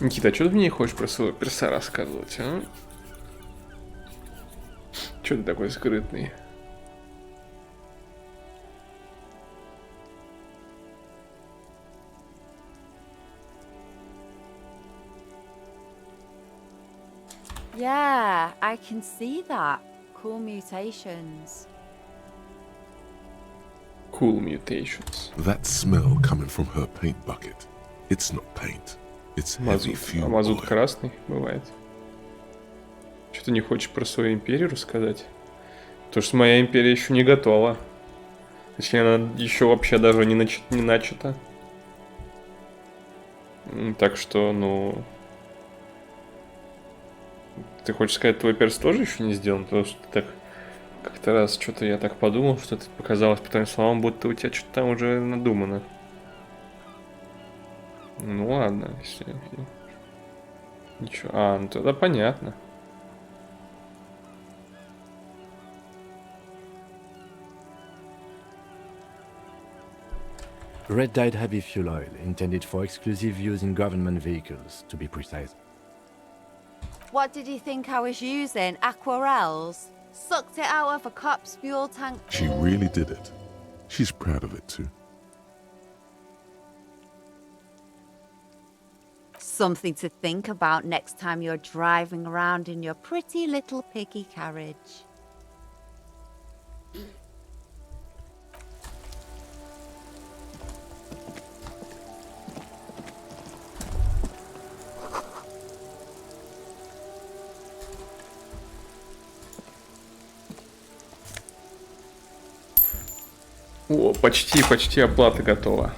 Speaker 3: Никита, а что ты мне не хочешь про своего перса рассказывать, а? Чё ты такой скрытный?
Speaker 5: Yeah, I can see that. Cool mutations.
Speaker 3: Cool mutations.
Speaker 1: That smell coming from her paint bucket. It's not paint. It's heavy
Speaker 3: Мазут.
Speaker 1: fuel
Speaker 3: А мазут
Speaker 1: oil.
Speaker 3: красный бывает. Что ты не хочешь про свою империю рассказать? Потому что моя империя еще не готова. Точнее, она еще вообще даже не начата. Так что, ну... Ты хочешь сказать, твой перс тоже еще не сделан? Потому что ты так... Как-то раз что-то я так подумал, что это показалось по твоим словам, будто у тебя что-то там уже надумано. Ну ладно, если... Ничего. А, ну тогда понятно.
Speaker 6: Red dyed heavy fuel oil, intended for exclusive use in government vehicles, to be precise.
Speaker 5: What did you think I was using? Aquarels? Sucked it out of a cop's fuel tank.
Speaker 1: She really did it. She's proud of it too.
Speaker 5: Something to think about next time you're driving around in your pretty little piggy carriage.
Speaker 3: О, почти оплата готова.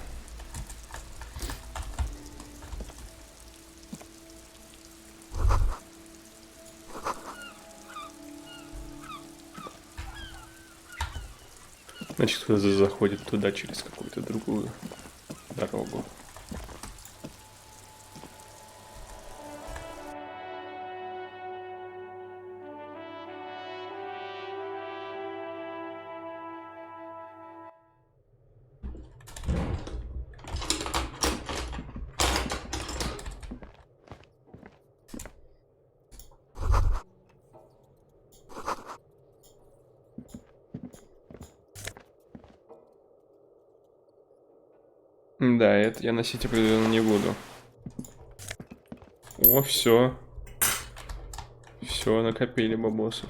Speaker 3: Значит, кто-то заходит туда через какую-то другую дорогу. Да, это я носить определенно не буду. О, все. Все, накопили бабосов.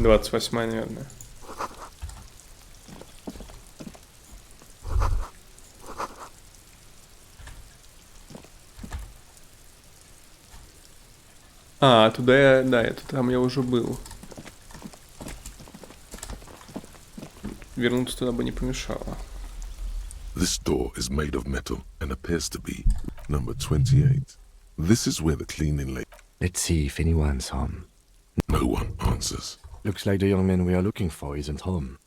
Speaker 3: Двадцать 28, наверное. А, туда я, да, это там я уже был. Вернуться туда бы не помешало.
Speaker 1: This door is made of metal and appears to be number 28. This is where the cleaning lady...
Speaker 6: Let's see if anyone's home.
Speaker 1: No one answers.
Speaker 6: Looks like the young man we are looking for isn't home.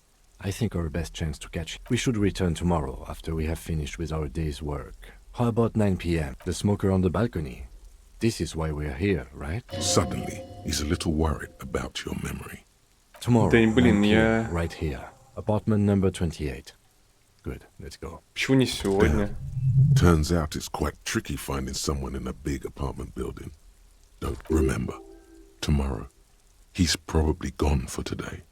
Speaker 6: I think our best chance to catch him. We should return tomorrow after we have finished with our day's work. How about 9 p.m.? The smoker on the balcony. This is why we're here, right?
Speaker 1: Suddenly, he's a little worried about your memory.
Speaker 6: Tomorrow,
Speaker 3: Да, блин,
Speaker 6: 9 p.m.,
Speaker 3: я...
Speaker 6: right here. Apartment number 28. Good, let's go.
Speaker 3: Почему не сегодня?
Speaker 1: Turns out it's quite tricky finding someone in a big apartment building. Don't remember. Tomorrow. He's probably gone for today.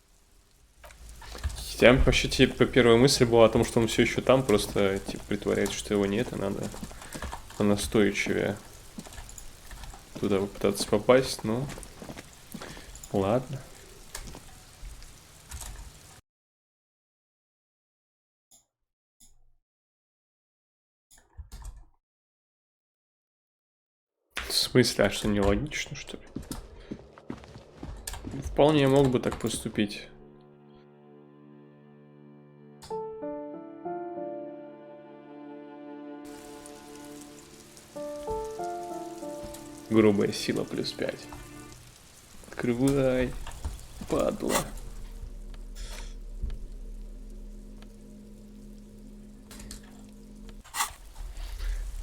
Speaker 3: Хотя вообще, типа, первая мысль была о том, что он все еще там, просто, типа, притворяется, что его нет, и надо понастойчивее туда попытаться попасть, ну, ладно. В смысле, а что, нелогично, что ли? Вполне мог бы так поступить. Грубая сила +5. Открывай, падла.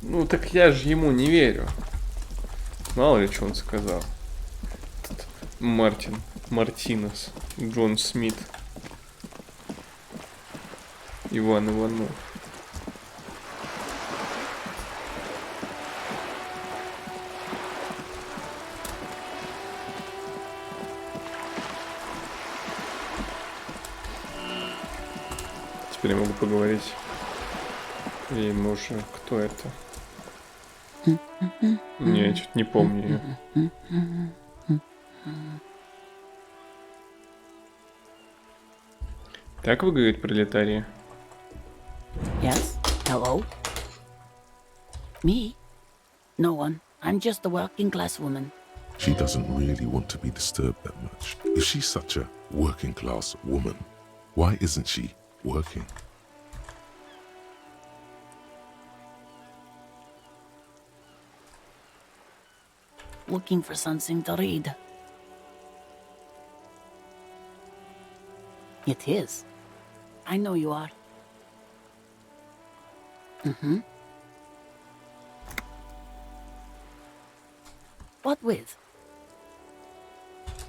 Speaker 3: Ну так я же ему не верю. Мало ли, что он сказал. Мартинес, Джон Смит, Иван Иванов. Теперь я могу поговорить. И может, кто это? Не, я чуть не помню ее. Так выглядит пролетария?
Speaker 13: Yes? Hello? Me? No one. I'm just a working class woman.
Speaker 1: She doesn't really want to be disturbed that much. If she's such a working class woman, why isn't she working?
Speaker 13: Looking for something to read. It is. I know you are. What with?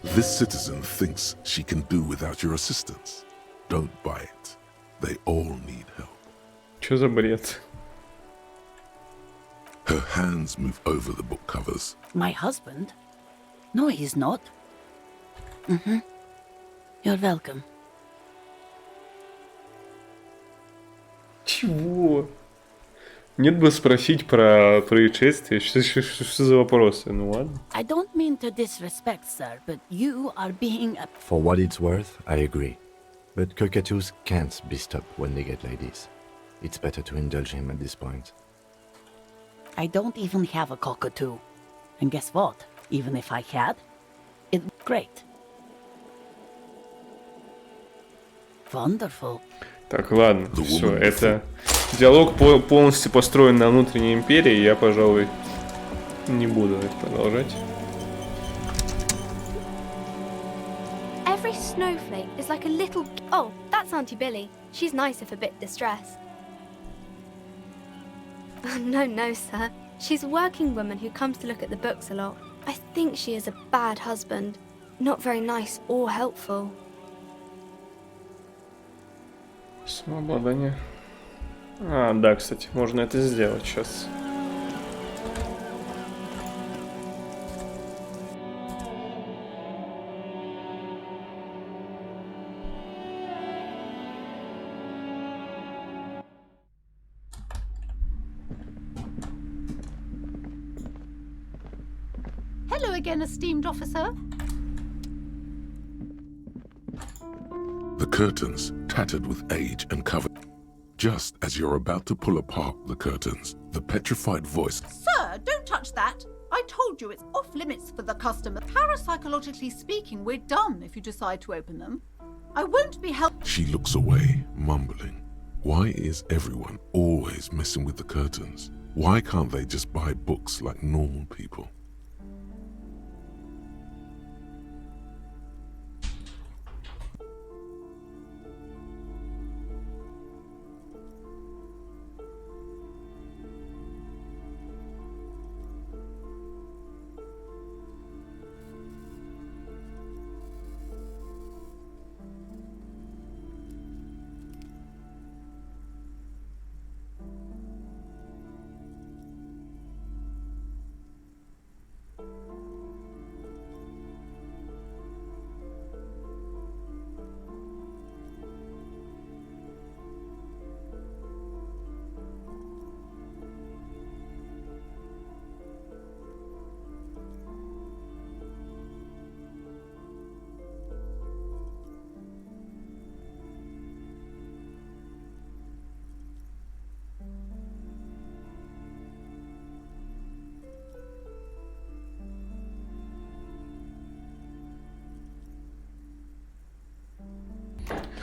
Speaker 1: This citizen thinks she can do without your assistance. Don't buy it. They all need help.
Speaker 3: Чё за бред?
Speaker 1: Her hands move over the book covers.
Speaker 13: My husband? No, he's not. You're welcome.
Speaker 3: Чего? Нет бы спросить про происшествие. Что за вопросы? Ну ладно.
Speaker 13: I don't mean to disrespect, sir, but you are being a...
Speaker 6: For what it's worth, I agree. But cockatoos can't be stopped when they get like this. It's better to indulge him at this point.
Speaker 13: I don't even have a cockatoo. And guess what? Even if I had, it's great. Wonderful.
Speaker 3: Так, ладно, все, это... Диалог полностью построен на внутренней империи, я, пожалуй, не буду это продолжать.
Speaker 14: Every snowflake is like a little... Oh, that's Auntie Billy. She's nice if a bit distressed. No, sir. She's a working woman who comes to look at the books a lot. I think she is a bad husband. Not very nice or helpful.
Speaker 3: Самообладание. А, да, кстати, можно это сделать сейчас.
Speaker 15: Hello again, esteemed officer.
Speaker 1: The curtains, tattered with age and covered. Just as you're about to pull apart the curtains, the petrified voice...
Speaker 15: Sir, don't touch that. I told you it's off limits for the customer. Parapsychologically speaking, we're done if you decide to open them. I won't be helped.
Speaker 1: She looks away, mumbling. Why is everyone always messing with the curtains? Why can't they just buy books like normal people?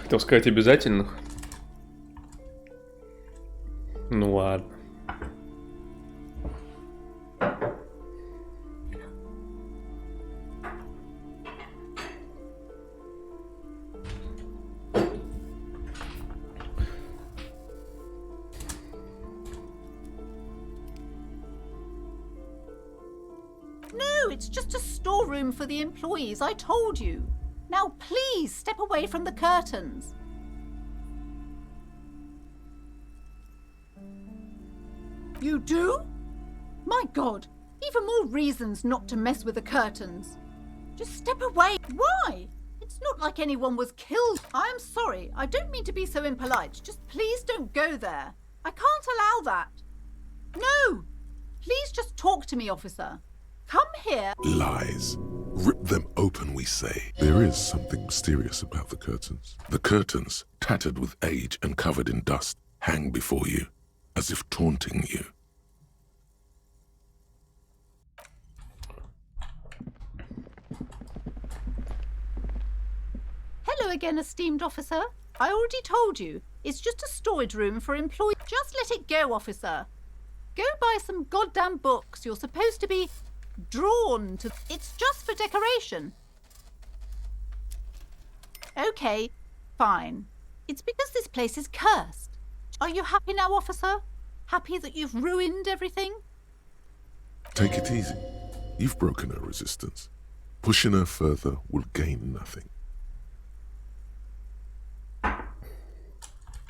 Speaker 3: Хотел сказать обязательных. Ну ладно.
Speaker 15: No, it's just a storeroom for the employees, I told you. Now please step away from the curtains. You do? My God, even more reasons not to mess with the curtains. Just step away. Why? It's not like anyone was killed. I am sorry, I don't mean to be so impolite. Just please don't go there. I can't allow that. No! Please just talk to me, officer. Come here.
Speaker 1: Lies. Rip them open, we say. There is something mysterious about the curtains. The curtains, tattered with age and covered in dust, hang before you, as if taunting you.
Speaker 15: Hello again, esteemed officer. I already told you, it's just a storage room for employees. Just let it go, officer. Go buy some goddamn books. You're supposed to be drawn to. It's just for decoration. Okay, fine. It's because this place is cursed. Are you happy now, officer? Happy that you've ruined everything?
Speaker 1: Take it easy. You've broken her resistance. Pushing her further will gain nothing.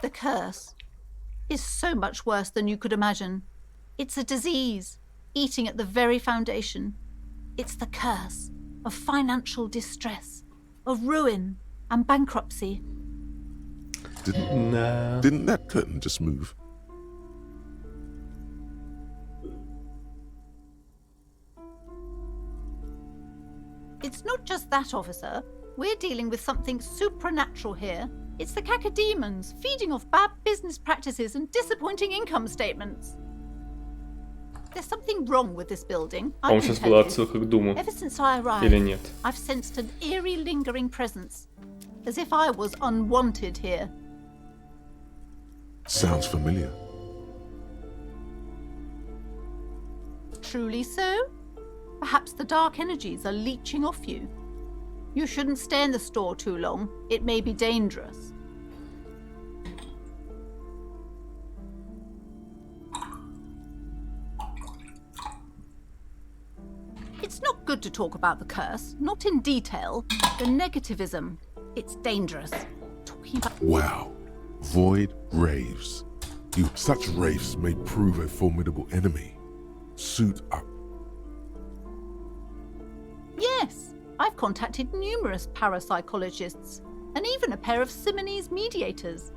Speaker 15: The curse is so much worse than you could imagine. It's a disease, eating at the very foundation. It's the curse of financial distress, of ruin and bankruptcy.
Speaker 1: Didn't that curtain just move?
Speaker 15: It's not just that, officer. We're dealing with something supernatural here. It's the cacodemons feeding off bad business practices and disappointing income statements. There's something wrong with this building.
Speaker 3: По-моему, сейчас была отсылка к Думу.
Speaker 15: Ever since I arrived,
Speaker 3: Или нет?
Speaker 15: I've sensed an eerie lingering presence, as if I was unwanted here.
Speaker 1: Sounds familiar.
Speaker 15: Truly so? Perhaps the dark energies are leeching off you. You shouldn't stay in the store too long. It may be dangerous. It's not good to talk about the curse, not in detail. The negativism, it's dangerous. Talking about...
Speaker 1: Wow. Void raves. Such raves may prove a formidable enemy. Suit up.
Speaker 15: Yes, I've contacted numerous parapsychologists and even a pair of Simonese mediators.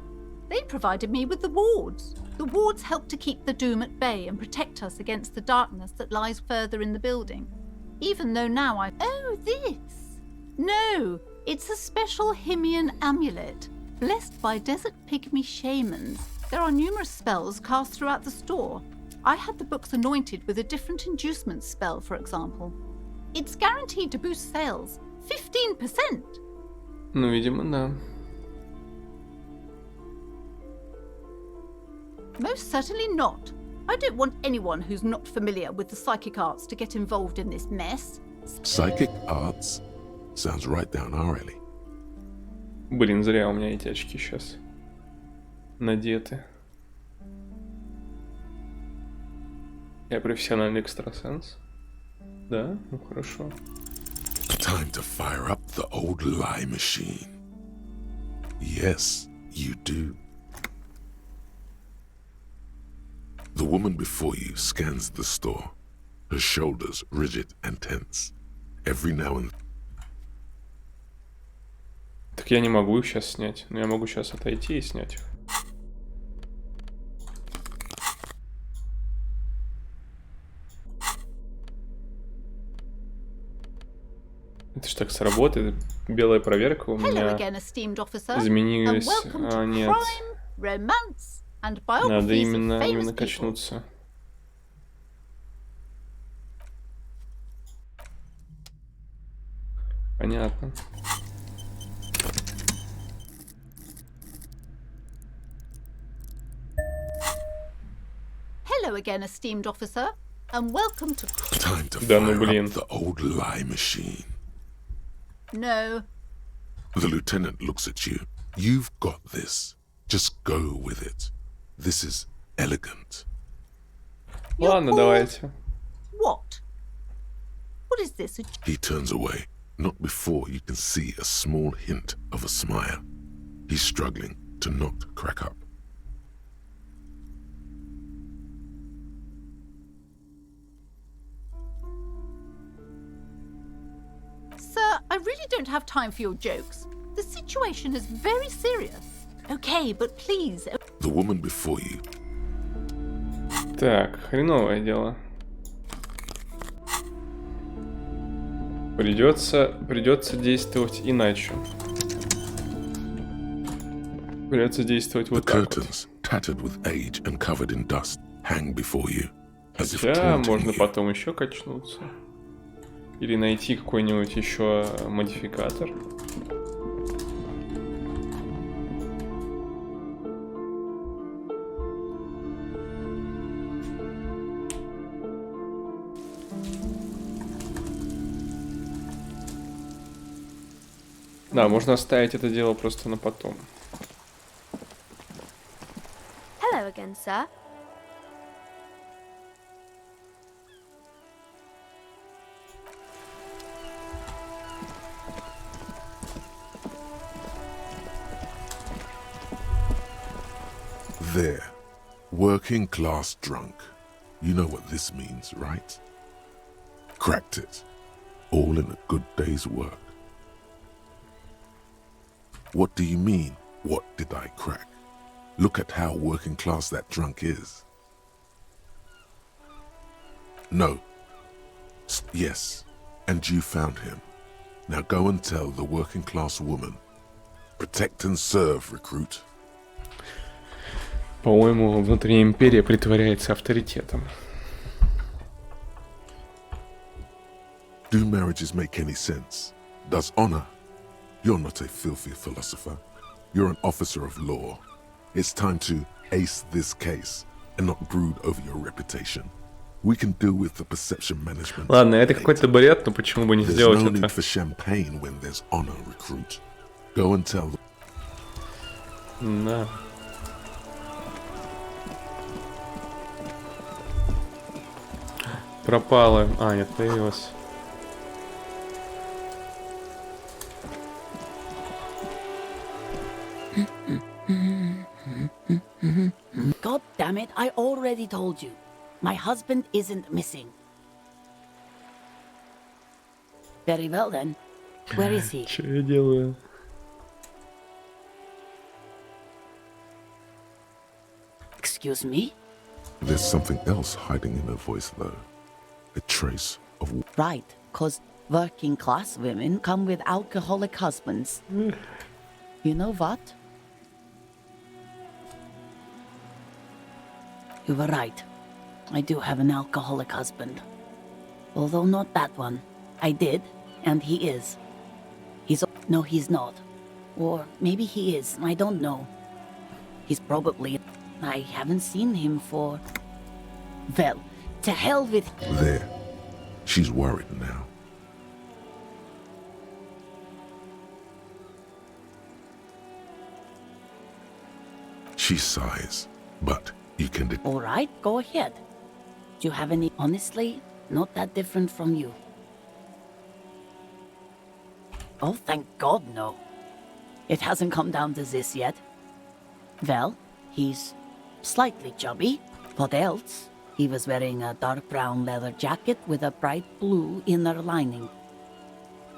Speaker 15: They provided me with the wards. The wards help to keep the doom at bay and protect us against the darkness that lies further in the building. Even though now I... Oh, this! No, it's a special Himian amulet, blessed by desert pygmy shamans. There are numerous spells cast throughout the store. I had the books anointed with a different inducement spell, for example. It's guaranteed to boost sales 15%.
Speaker 3: Ну, видимо, да.
Speaker 15: Most certainly not. I don't want anyone who's not familiar with the psychic arts to get involved in this mess.
Speaker 1: Psychic arts? Sounds right down our alley.
Speaker 3: Блин, зря у меня эти очки сейчас надеты. Я профессиональный экстрасенс. Да? Ну хорошо.
Speaker 1: Time to fire up the old lie machine. Yes, you do. The woman before you scans the store, her shoulders rigid and tense. Every now and
Speaker 3: Так я не могу их сейчас снять. Но я могу сейчас отойти и снять их. Это ж так сработает. Белая проверка у меня изменилась. А, нет. Надо именно качнуться. Понятно.
Speaker 15: Hello again, esteemed officer, and welcome to...
Speaker 1: time to fire up the old lie machine.
Speaker 15: No.
Speaker 1: The lieutenant looks at you. You've got this. Just go with it. This is elegant.
Speaker 3: Ладно, давайте.
Speaker 15: What? What is this?
Speaker 1: He turns away, not before you can see a small hint of a smile. He's struggling to not crack up.
Speaker 15: Sir, I really don't have time for your jokes. The situation is very serious. Okay, but please...
Speaker 1: The woman before you.
Speaker 3: Так, хреновое дело. Придется действовать иначе. Придется действовать вот так вот.
Speaker 1: Tattered with age and covered in dust, hang before you, as if
Speaker 3: Хотя
Speaker 1: taunting
Speaker 3: можно
Speaker 1: you.
Speaker 3: потом еще качнуться. Или найти какой-нибудь еще модификатор. Да, можно оставить это дело просто на потом.
Speaker 14: Hello again, sir.
Speaker 1: There. Working class drunk. You know what this means, right? Cracked it. All in a good day's work. What do you mean, what did I crack? Look at how working class that drunk is. No. Yes, and you found him. Now go and tell the working class woman. Protect and serve, recruit.
Speaker 3: По-моему, внутренняя империя притворяется авторитетом.
Speaker 1: Do marriages make any sense? Does honor? You're not a filthy philosopher. You're an officer of law. It's time to ace this case and not brood over your reputation. We can deal with the perception management.
Speaker 3: Ладно, это какой-то бред, но почему бы не сделать это?
Speaker 1: There's no need for champagne when there's honor, recruit. Go and tell them.
Speaker 3: Да. Пропала. А, нет, появилась.
Speaker 13: God damn it, I already told you. My husband isn't missing. Very well then. Where is he?
Speaker 3: Что я делаю?
Speaker 13: Excuse me?
Speaker 1: There's something else hiding in her voice, though. A trace of...
Speaker 13: Right, cause working class women come with alcoholic husbands. You know what? You were right. I do have an alcoholic husband. Although not that one. I did, and he is. No, he's not. Or maybe he is, I don't know. He's probably... I haven't seen him for... Well, to hell with...
Speaker 1: There. She's worried now. She sighs, but you can...
Speaker 13: All right, go ahead. Do you have any... Honestly, not that different from you. Oh, thank God, no. It hasn't come down to this yet. Well, he's slightly chubby. What else? He was wearing a dark brown leather jacket with a bright blue inner lining.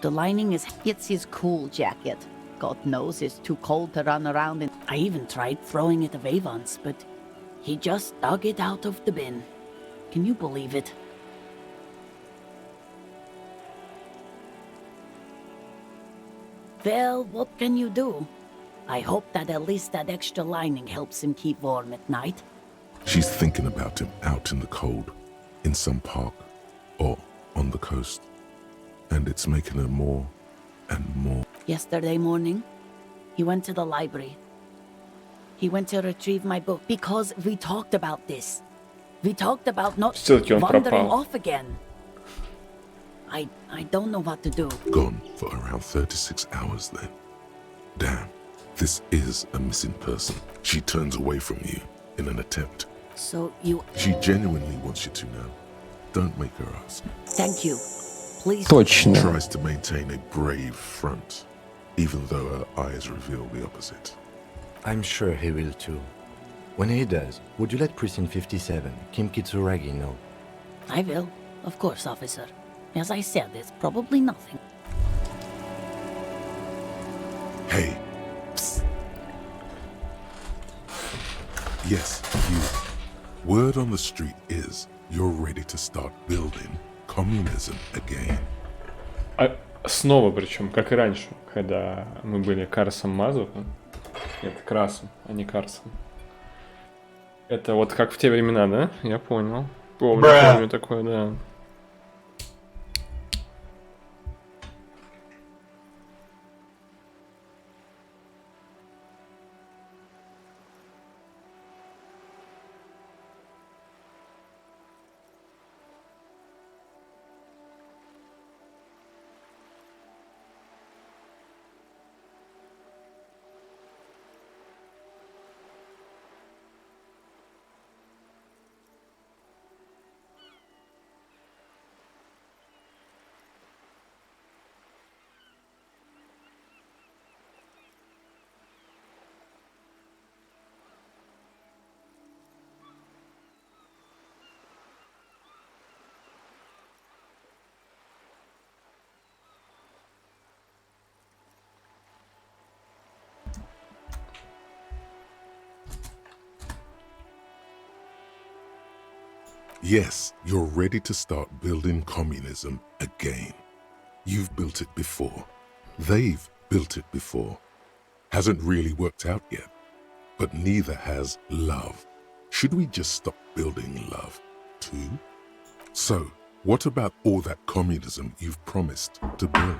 Speaker 13: The lining is... It's his cool jacket. God knows it's too cold to run around in. I even tried throwing it away once, but he just dug it out of the bin. Can you believe it? Well, what can you do? I hope that at least that extra lining helps him keep warm at night.
Speaker 1: She's thinking about him out in the cold, in some park, or on the coast. And it's making her more and more.
Speaker 13: Yesterday morning, he went to the library. He went to retrieve my book because we talked about this. We talked about not wandering off again. I don't know what to do.
Speaker 1: Gone for around 36 hours then. Damn, this is a missing person. She turns away from you in an attempt.
Speaker 13: So you...
Speaker 1: She genuinely wants you to know. Don't make her ask.
Speaker 13: Thank you. Please...
Speaker 3: Точно.
Speaker 1: Tries to maintain a brave front, even though her eyes reveal the opposite.
Speaker 6: I'm sure he will too. When he does, would you let Precinct 57, Kim Kitsuragi, know?
Speaker 13: I will. Of course, officer. As I said, it's probably nothing.
Speaker 1: Hey. Psst. Yes, you. Word on the street is you're ready to start building communism again.
Speaker 3: А снова причем, как и раньше, когда мы были Карсом Мазуфом. Нет, Красом, а не Карсом. Это вот как в те времена, да? Я понял. Помню такое, да.
Speaker 1: Yes, you're ready to start building communism again. You've built it before. They've built it before. Hasn't really worked out yet. But neither has love. Should we just stop building love, too? So, what about all that communism you've promised to build?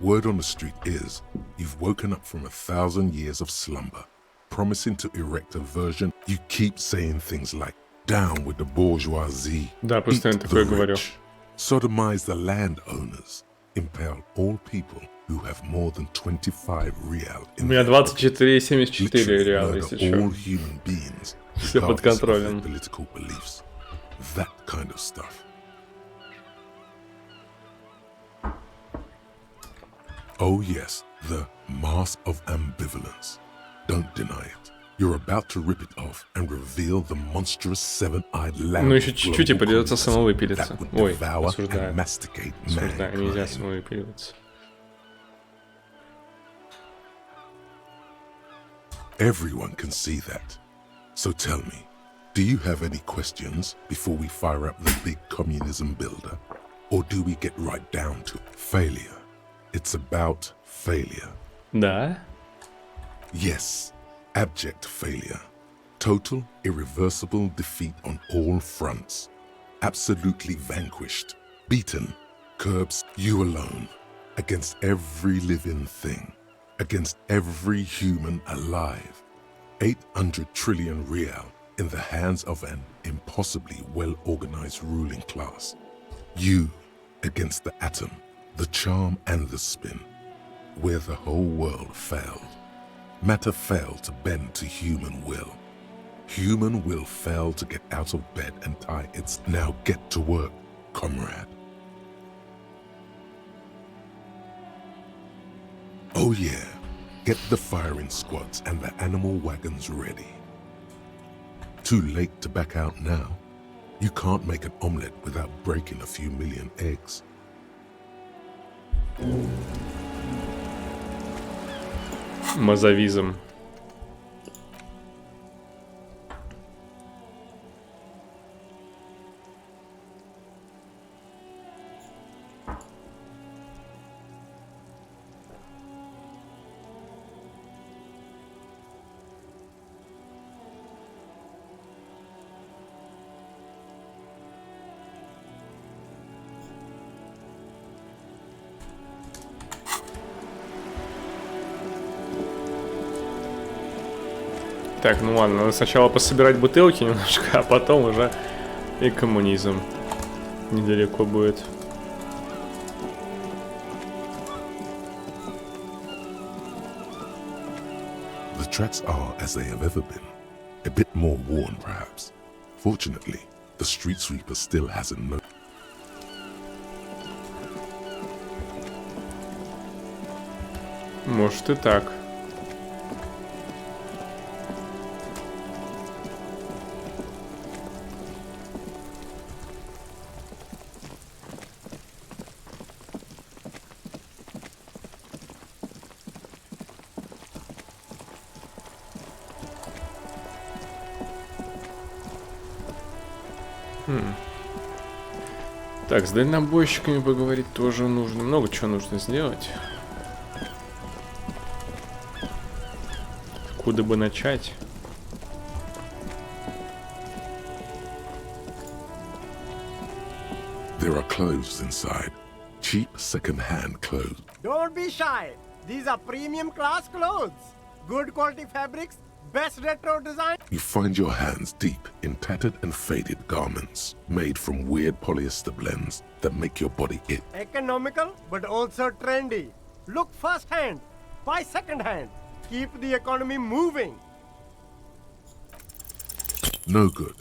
Speaker 1: Word on the street is you've woken up from 1,000 years of slumber, promising to erect a version. You keep saying things like, down with the bourgeoisie,
Speaker 3: Да, постоянно
Speaker 1: eat
Speaker 3: такое
Speaker 1: the
Speaker 3: говорю.
Speaker 1: rich, sodomize the landowners, impale all people who have more than 25 real
Speaker 3: У
Speaker 1: in
Speaker 3: меня
Speaker 1: their
Speaker 3: 24,74 реала,
Speaker 1: murder
Speaker 3: если
Speaker 1: all
Speaker 3: что.
Speaker 1: human beings,
Speaker 3: Все под
Speaker 1: regardless of their
Speaker 3: контролем.
Speaker 1: political beliefs. That kind of stuff. Oh yes, the mask of ambivalence. Don't deny it. You're about to rip it off and reveal the monstrous seven-eyed lamb
Speaker 3: Ну еще
Speaker 1: of
Speaker 3: чуть-чуть и
Speaker 1: global
Speaker 3: придется
Speaker 1: communism
Speaker 3: самовыпилиться.
Speaker 1: that would
Speaker 3: Ой,
Speaker 1: devour
Speaker 3: осуждаю.
Speaker 1: and masticate
Speaker 3: Осуждаю, нельзя
Speaker 1: mankind.
Speaker 3: самовыпиливаться.
Speaker 1: Everyone can see that. So tell me, do you have any questions before we fire up the big communism builder? Or do we get right down to failure? It's about failure.
Speaker 3: Да?
Speaker 1: Yes, abject failure. Total, irreversible defeat on all fronts. Absolutely vanquished. Beaten. Curbs you alone. Against every living thing. Against every human alive. 800 trillion real. in the hands of an impossibly well-organized ruling class. You against the atom, the charm and the spin, where the whole world failed. Matter failed to bend to human will. Human will failed to get out of bed and tie its now get to work, comrade. Oh yeah, get the firing squads and the animal wagons ready. Too late to back out now. You can't make an omelette without breaking a few million eggs.
Speaker 3: Мазовизм. Так, ну ладно, надо сначала пособирать бутылки немножко, а потом уже и коммунизм недалеко будет.
Speaker 1: The tracks are as they have ever been, a bit more worn perhaps. Fortunately, the street sweeper still hasn't noticed.
Speaker 3: Может и так. Так, с дальнобойщиками поговорить тоже нужно. Много чего нужно сделать. Куда бы начать?
Speaker 1: There are clothes inside. Cheap second-hand clothes.
Speaker 16: Don't be shy. These are premium class clothes. Good quality fabrics, best retro design.
Speaker 1: You find your hands deep in tattered and faded garments made from weird polyester blends that make your body itch.
Speaker 16: Economical, but also trendy. Look first hand, buy second hand. Keep the economy moving.
Speaker 1: No good.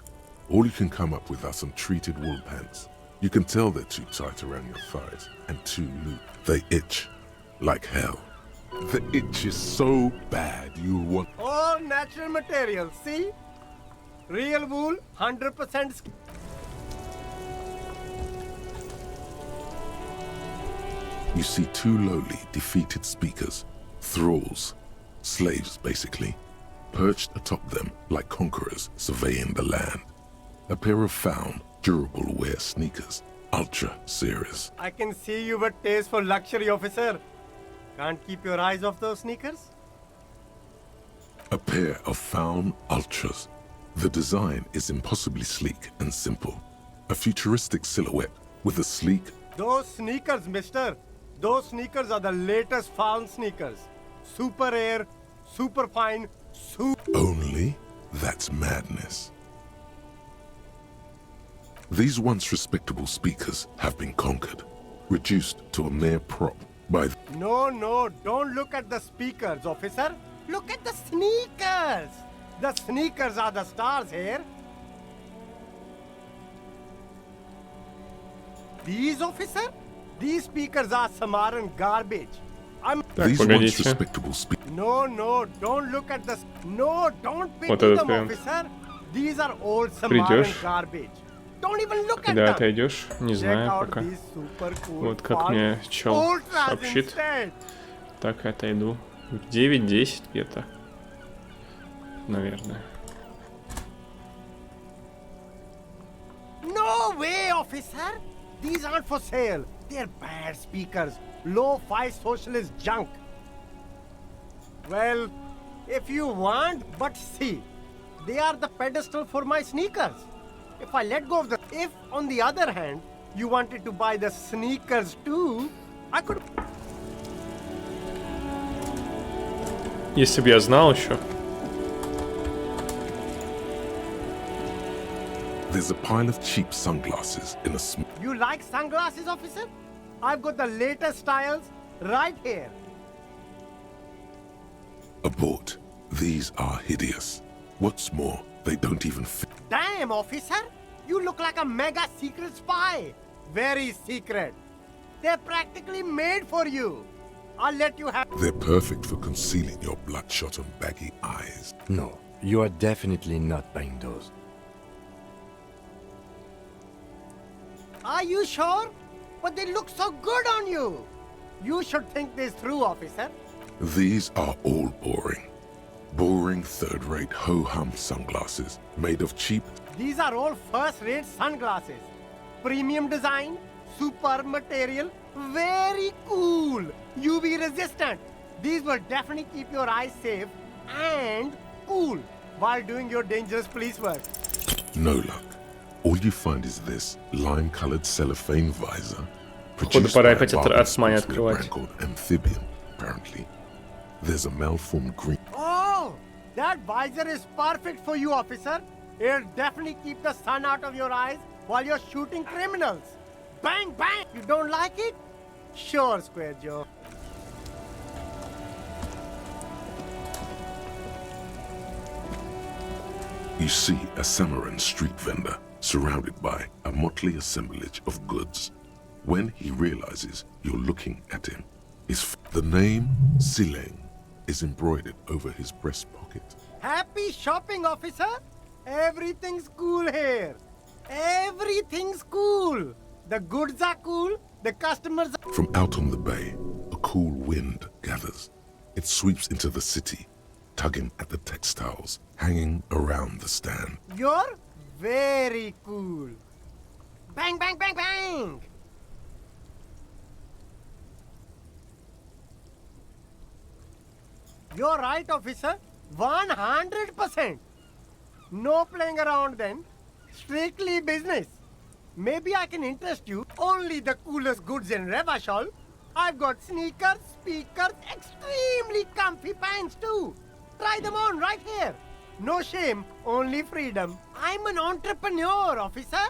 Speaker 1: All you can come up with are some treated wool pants. You can tell they're too tight around your thighs and too loose. They itch like hell. The itch is so bad you'll want...
Speaker 16: All natural materials, see? Real wool, 100%.
Speaker 1: You see two lowly, defeated speakers, thralls, slaves basically, perched atop them like conquerors surveying the land. A pair of found, durable wear sneakers, ultra serious.
Speaker 16: I can see you with taste for luxury, officer. Can't keep your eyes off those sneakers?
Speaker 1: A pair of found ultras. The design is impossibly sleek and simple. A futuristic silhouette with a sleek...
Speaker 16: Those sneakers, mister. Those sneakers are the latest found sneakers. Super air, super fine,
Speaker 1: Only? That's madness. These once respectable speakers have been conquered, reduced to a mere prop by...
Speaker 16: No, don't look at the speakers, officer. Look at the sneakers. The sneakers are the stars here. These, officer? These speakers are Samaran garbage.
Speaker 1: These once respectable speakers...
Speaker 16: No, don't look at the... No, don't pity them, officer. These are old Samaran garbage. Don't even look at
Speaker 3: Когда
Speaker 16: them.
Speaker 3: отойдешь, не знаю пока. Вот как мне чел сообщит, так и отойду. В 9-10 где-то, наверное.
Speaker 16: No way, officer. These aren't for sale. They're bad speakers. Low-fi socialist junk. Well, if you want, but see, they are the pedestal for my sneakers. If I let go of the... If, on the other hand, you wanted to buy the sneakers too, I could...
Speaker 3: Если бы я знал еще.
Speaker 1: There's a pile of cheap sunglasses in a
Speaker 16: You like sunglasses, officer? I've got the latest styles right here.
Speaker 1: Abort. These are hideous. What's more, they don't even fit.
Speaker 16: Damn, officer! You look like a mega secret spy. Very secret. They're practically made for you. I'll let you have...
Speaker 1: They're perfect for concealing your bloodshot and baggy eyes.
Speaker 6: No, you are definitely not buying those.
Speaker 16: Are you sure? But they look so good on you. You should think this through, officer.
Speaker 1: These are all boring. Boring third-rate ho-hum sunglasses made of cheap...
Speaker 16: These are all first-rate sunglasses. Premium design, super material, very cool. UV resistant. These will definitely keep your eyes safe and cool while doing your dangerous police work.
Speaker 1: No luck. All you find is this lime-colored cellophane visor.
Speaker 3: Походу, пора опять османе открывать.
Speaker 1: Brand called Amphibian, apparently. There's a malformed green...
Speaker 16: Oh! That visor is perfect for you, officer. It'll definitely keep the sun out of your eyes while you're shooting criminals. Bang, bang! You don't like it? Sure, Square Joe.
Speaker 1: You see a Samaran street vendor surrounded by a motley assemblage of goods. When he realizes you're looking at him, the name Sileng is embroidered over his breast pocket.
Speaker 16: Happy shopping, officer! Everything's cool here. Everything's cool. The goods are cool, the customers are...
Speaker 1: From out on the bay, a cool wind gathers. It sweeps into the city, tugging at the textiles hanging around the stand.
Speaker 16: You're very cool. Bang, bang, bang, bang! You're right, officer. 100%. No playing around then. Strictly business. Maybe I can interest you. Only the coolest goods in Revachol. I've got sneakers, speakers, extremely comfy pants too. Try them on right here. No shame, only freedom. I'm an entrepreneur, officer.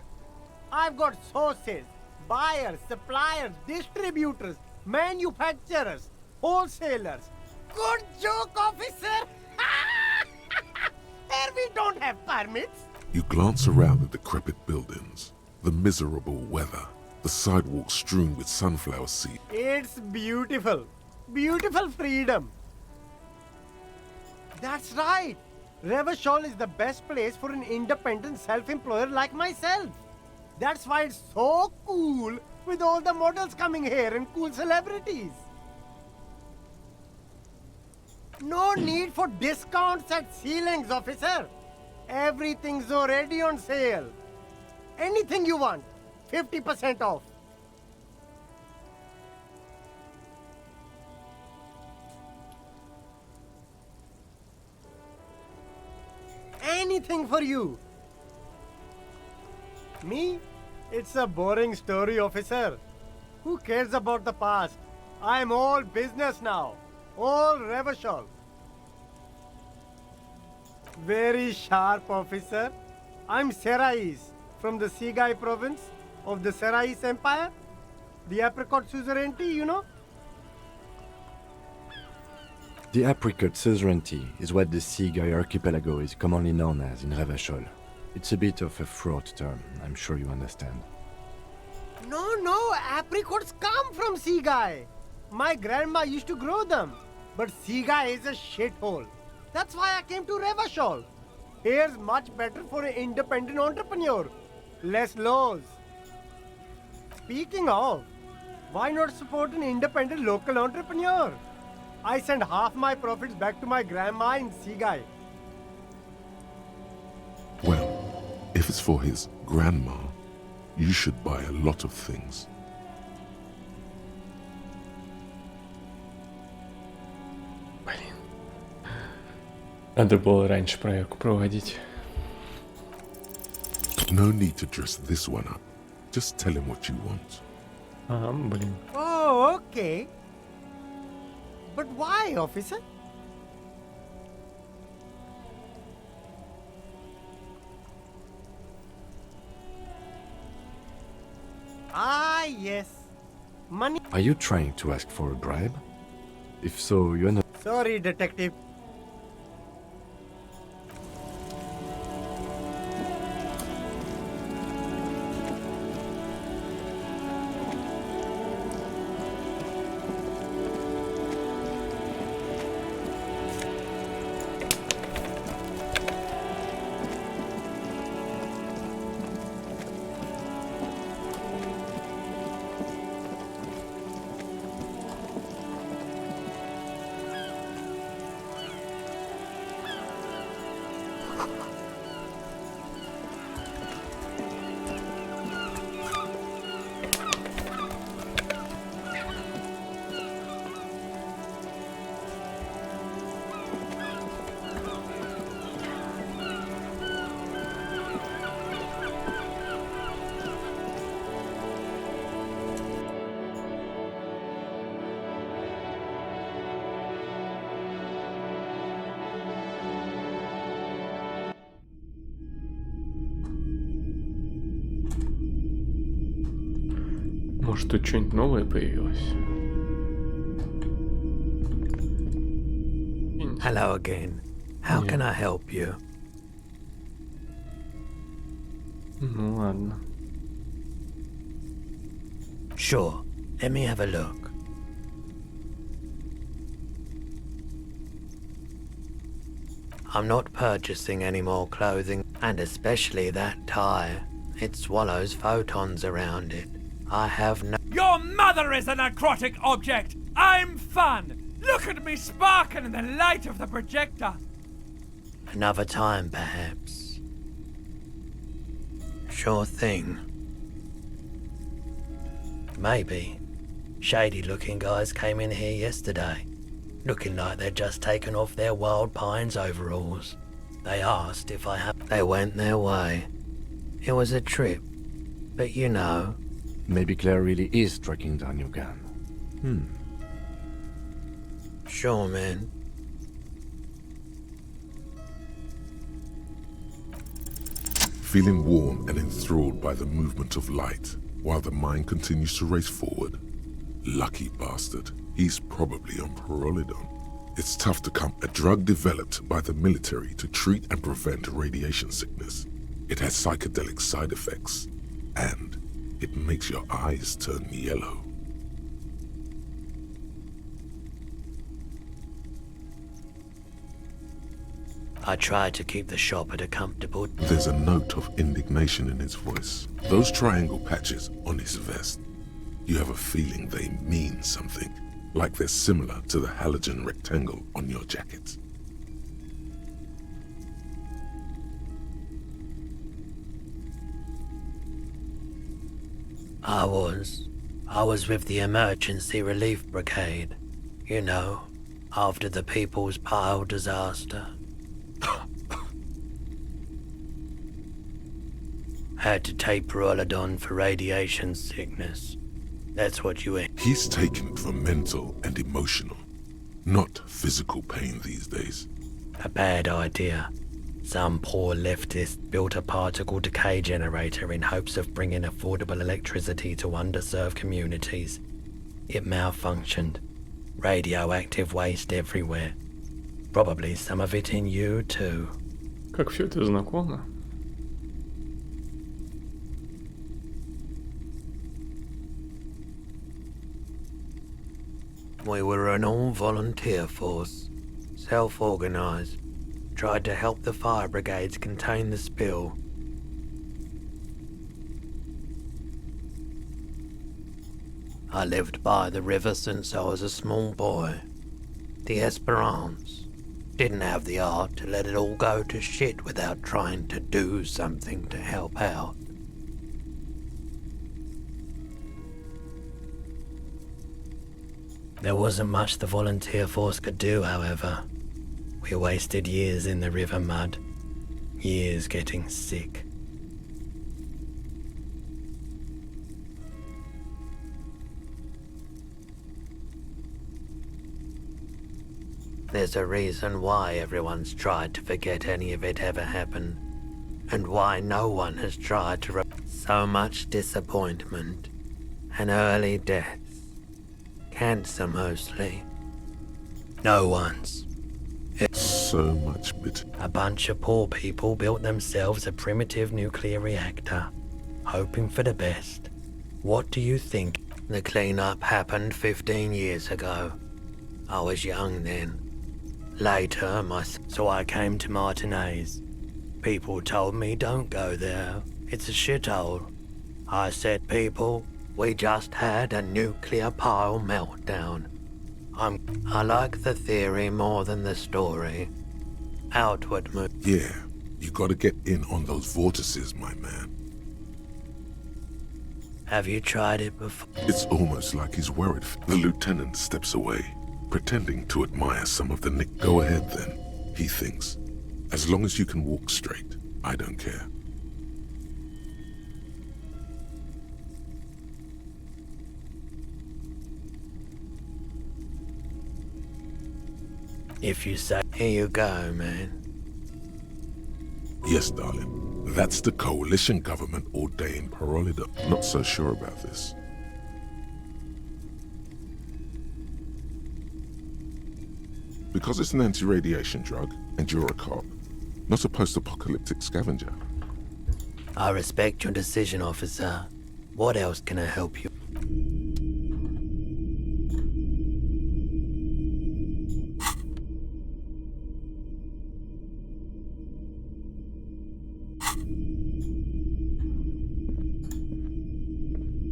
Speaker 16: I've got sources, buyers, suppliers, distributors, manufacturers, wholesalers. Good joke, officer. Here we don't have permits.
Speaker 1: You glance around the decrepit buildings, the miserable weather, the sidewalks strewn with sunflower seeds.
Speaker 16: It's beautiful. Beautiful freedom. That's right. Revachol is the best place for an independent self-employer like myself. That's why it's so cool with all the models coming here and cool celebrities. No need for discounts at ceilings, officer. Everything's already on sale. Anything you want, 50% off. Anything for you. Me? It's a boring story, officer. Who cares about the past? I'm all business now. All Revachol. Very sharp, officer. I'm Serais from the Sigai province of the Serais Empire. The apricot suzerainty, you know?
Speaker 6: The apricot suzerainty is what the Sigai archipelago is commonly known as in Revachol. It's a bit of a fraught term, I'm sure you understand.
Speaker 16: No, apricots come from Sigai. My grandma used to grow them. But Sigai is a shithole. That's why I came to Revachol. Here's much better for an independent entrepreneur. Less laws. Speaking of, why not support an independent local entrepreneur? I send half my profits back to my grandma in Sigai.
Speaker 1: Well, if it's for his grandma, you should buy a lot of things.
Speaker 3: Надо было раньше проверку проводить.
Speaker 1: No need to dress this one up. Just tell him what you want.
Speaker 3: Ага, блин.
Speaker 16: Oh, okay. But why, officer? Ah, yes. Money.
Speaker 6: Are you trying to ask for a bribe? If so, you're not.
Speaker 16: Sorry, detective.
Speaker 3: Может, тут что-нибудь новое появилось?
Speaker 17: Hello again. How can I help you?
Speaker 3: Ну ладно.
Speaker 17: Sure. Let me have a look. I'm not purchasing any more clothing, and especially that tie. It swallows photons around it. I have no—
Speaker 18: Your mother is a necrotic object! I'm fun! Look at me sparkle in the light of the projector!
Speaker 17: Another time, perhaps. Sure thing. Maybe. Shady-looking guys came in here yesterday, looking like they'd just taken off their Wild Pines overalls. They asked if I had— They went their way. It was a trip, but you know.
Speaker 6: Maybe Claire really is tracking down your gun.
Speaker 17: Sure, man.
Speaker 1: Feeling warm and enthralled by the movement of light, while the mind continues to race forward. Lucky bastard. He's probably on Pyrrolidon. It's tough to come. A drug developed by the military to treat and prevent radiation sickness. It has psychedelic side effects, and it makes your eyes turn yellow.
Speaker 17: I tried to keep the shop at a comfortable—
Speaker 1: There's a note of indignation in his voice. Those triangle patches on his vest, you have a feeling they mean something, like they're similar to the halogen rectangle on your jacket.
Speaker 17: I was with the Emergency Relief Brigade. You know, after the People's Pile disaster. Had to take Pyrrolidon for radiation sickness. That's what you ate.
Speaker 1: He's taken it for mental and emotional, not physical pain these days.
Speaker 17: A bad idea. Some poor leftist built a particle decay generator in hopes of bringing affordable electricity to underserved communities. It malfunctioned. Radioactive waste everywhere. Probably some of it in you too.
Speaker 3: Как все это знакомо.
Speaker 17: We were an all-volunteer force, self-organized, tried to help the fire brigades contain the spill. I lived by the river since I was a small boy. The Esperance. Didn't have the art to let it all go to shit without trying to do something to help out. There wasn't much the volunteer force could do, however. We wasted years in the river mud. Years getting sick. There's a reason why everyone's tried to forget any of it ever happened. And why no one has tried to— So much disappointment. and early deaths. Cancer mostly. No one's.
Speaker 1: So much bitter.
Speaker 17: A bunch of poor people built themselves a primitive nuclear reactor, hoping for the best. What do you think? The cleanup happened 15 years ago. I was young then. Later, so I came to Martinez. People told me don't go there. It's a shithole. I said, people, we just had a nuclear pile meltdown. I like the theory more than the story. Outward move.
Speaker 1: Yeah, you gotta get in on those vortices, my man.
Speaker 17: Have you tried it before?
Speaker 1: It's almost like he's worried. The lieutenant steps away, pretending to admire some of the nick. Go ahead then, he thinks. As long as you can walk straight, I don't care.
Speaker 17: If you say, here you go, man.
Speaker 1: Yes, darling. That's the coalition government ordained Parolida. Not so sure about this. Because it's an anti-radiation drug, and you're a cop, not a post-apocalyptic scavenger.
Speaker 17: I respect your decision, officer. What else can I help you?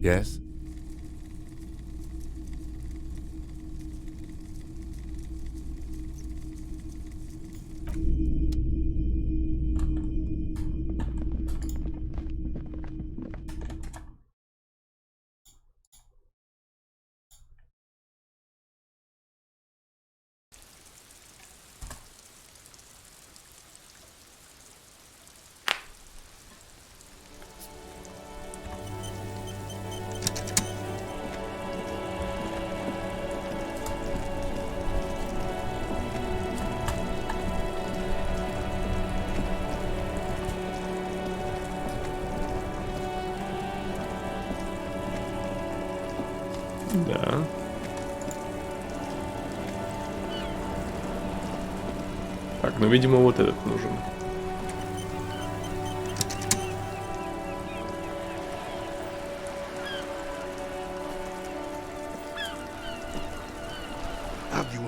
Speaker 6: Yes?
Speaker 3: Да. Так, ну, видимо, вот этот нужен.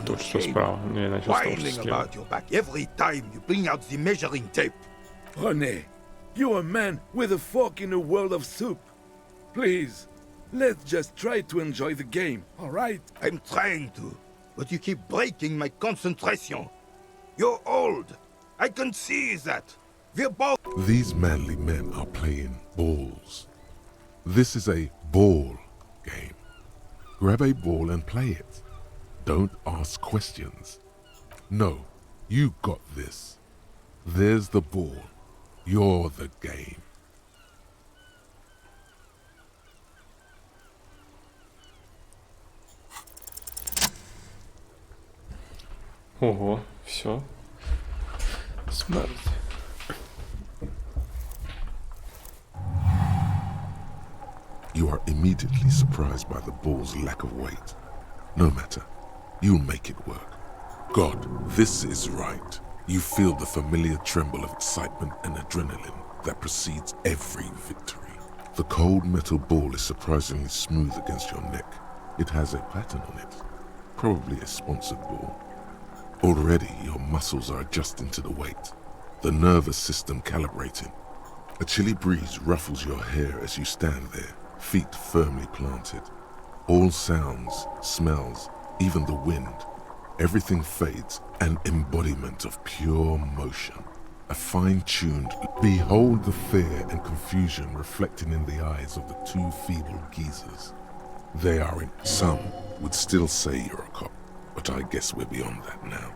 Speaker 3: Тут что справа? Ну, я начал с слева.
Speaker 19: Every time you bring out the measuring tape.
Speaker 20: René, you're a man with a fork in a world of soup. Please, let's just try to enjoy the game, all right?
Speaker 19: I'm trying to, but you keep breaking my concentration. You're old. I can see that. We're both...
Speaker 1: These manly men are playing balls. This is a ball game. Grab a ball and play it. Don't ask questions. No, you got this. There's the ball. You're the game.
Speaker 3: Ого, все. Смерть.
Speaker 1: You are immediately surprised by the ball's lack of weight. No matter, you'll make it work. God, this is right. You feel the familiar tremble of excitement and adrenaline that precedes every victory. The cold metal ball is surprisingly smooth against your neck. It has a pattern on it, probably a sponsored ball. Already, your muscles are adjusting to the weight, the nervous system calibrating. A chilly breeze ruffles your hair as you stand there, feet firmly planted. All sounds, smells, even the wind, everything fades, an embodiment of pure motion. A fine-tuned, behold the fear and confusion reflecting in the eyes of the two feeble geezers. They are in, some would still say you're a cop, but I guess we're beyond that now.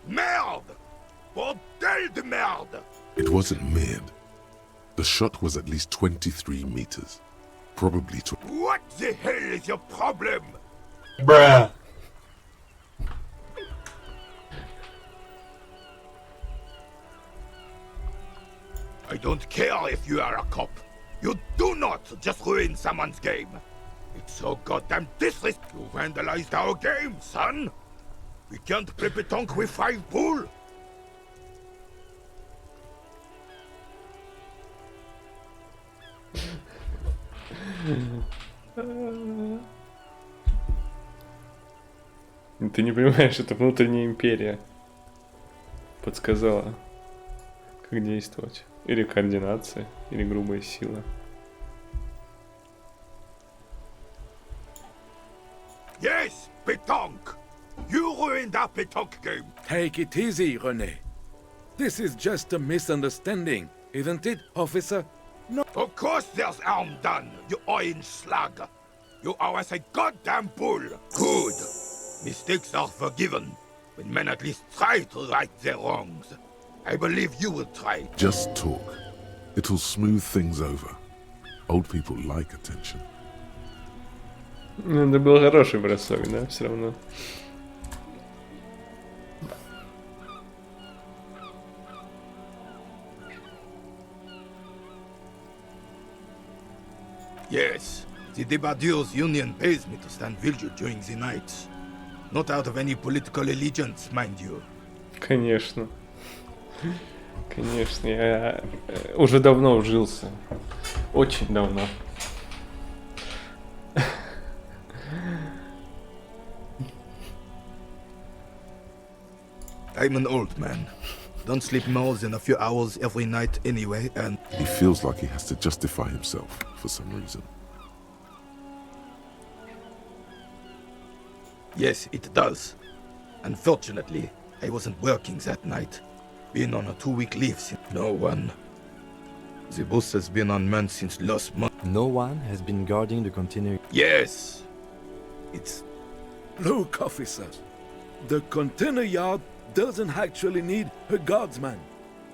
Speaker 19: Merde! Bordel de merde!
Speaker 1: It wasn't mid. The shot was at least 23 meters. Probably to...
Speaker 19: What the hell is your problem?
Speaker 2: Bruh.
Speaker 19: I don't care if you are a cop. You do not just ruin someone's game. It's so goddamn disrespectful. You vandalized our game, son. We can't play petanque with 5 bull.
Speaker 3: Ты не понимаешь, это внутренняя империя подсказала, как действовать. Или координация, или грубая сила.
Speaker 19: Yes, petanque. You ruined our petanque game.
Speaker 20: Take it easy, René. This is just a misunderstanding, isn't it, officer? No.
Speaker 19: Of course there's harm done, you orange slug. You are as a goddamn bull. Good. Mistakes are forgiven when men at least try to right their wrongs. I believe you will try.
Speaker 1: Just talk. It'll smooth things over. Old people like attention.
Speaker 3: Это был хороший бросок, да, все равно.
Speaker 19: Yes, the Debardeurs Union pays me to stand vigil during the night. Not out of any political allegiance, mind you.
Speaker 3: Конечно. Конечно, я уже давно ужился. Очень давно.
Speaker 19: I'm an old man. Don't sleep more than a few hours every night anyway, and...
Speaker 1: He feels like he has to justify himself for some reason.
Speaker 19: Yes, it does. Unfortunately, I wasn't working that night. Been on a 2-week leave since... No one. The boss has been unmanned since last month.
Speaker 6: No one has been guarding the container.
Speaker 19: Yes! It's...
Speaker 20: Look, officer. The container yard doesn't actually need a guardsman.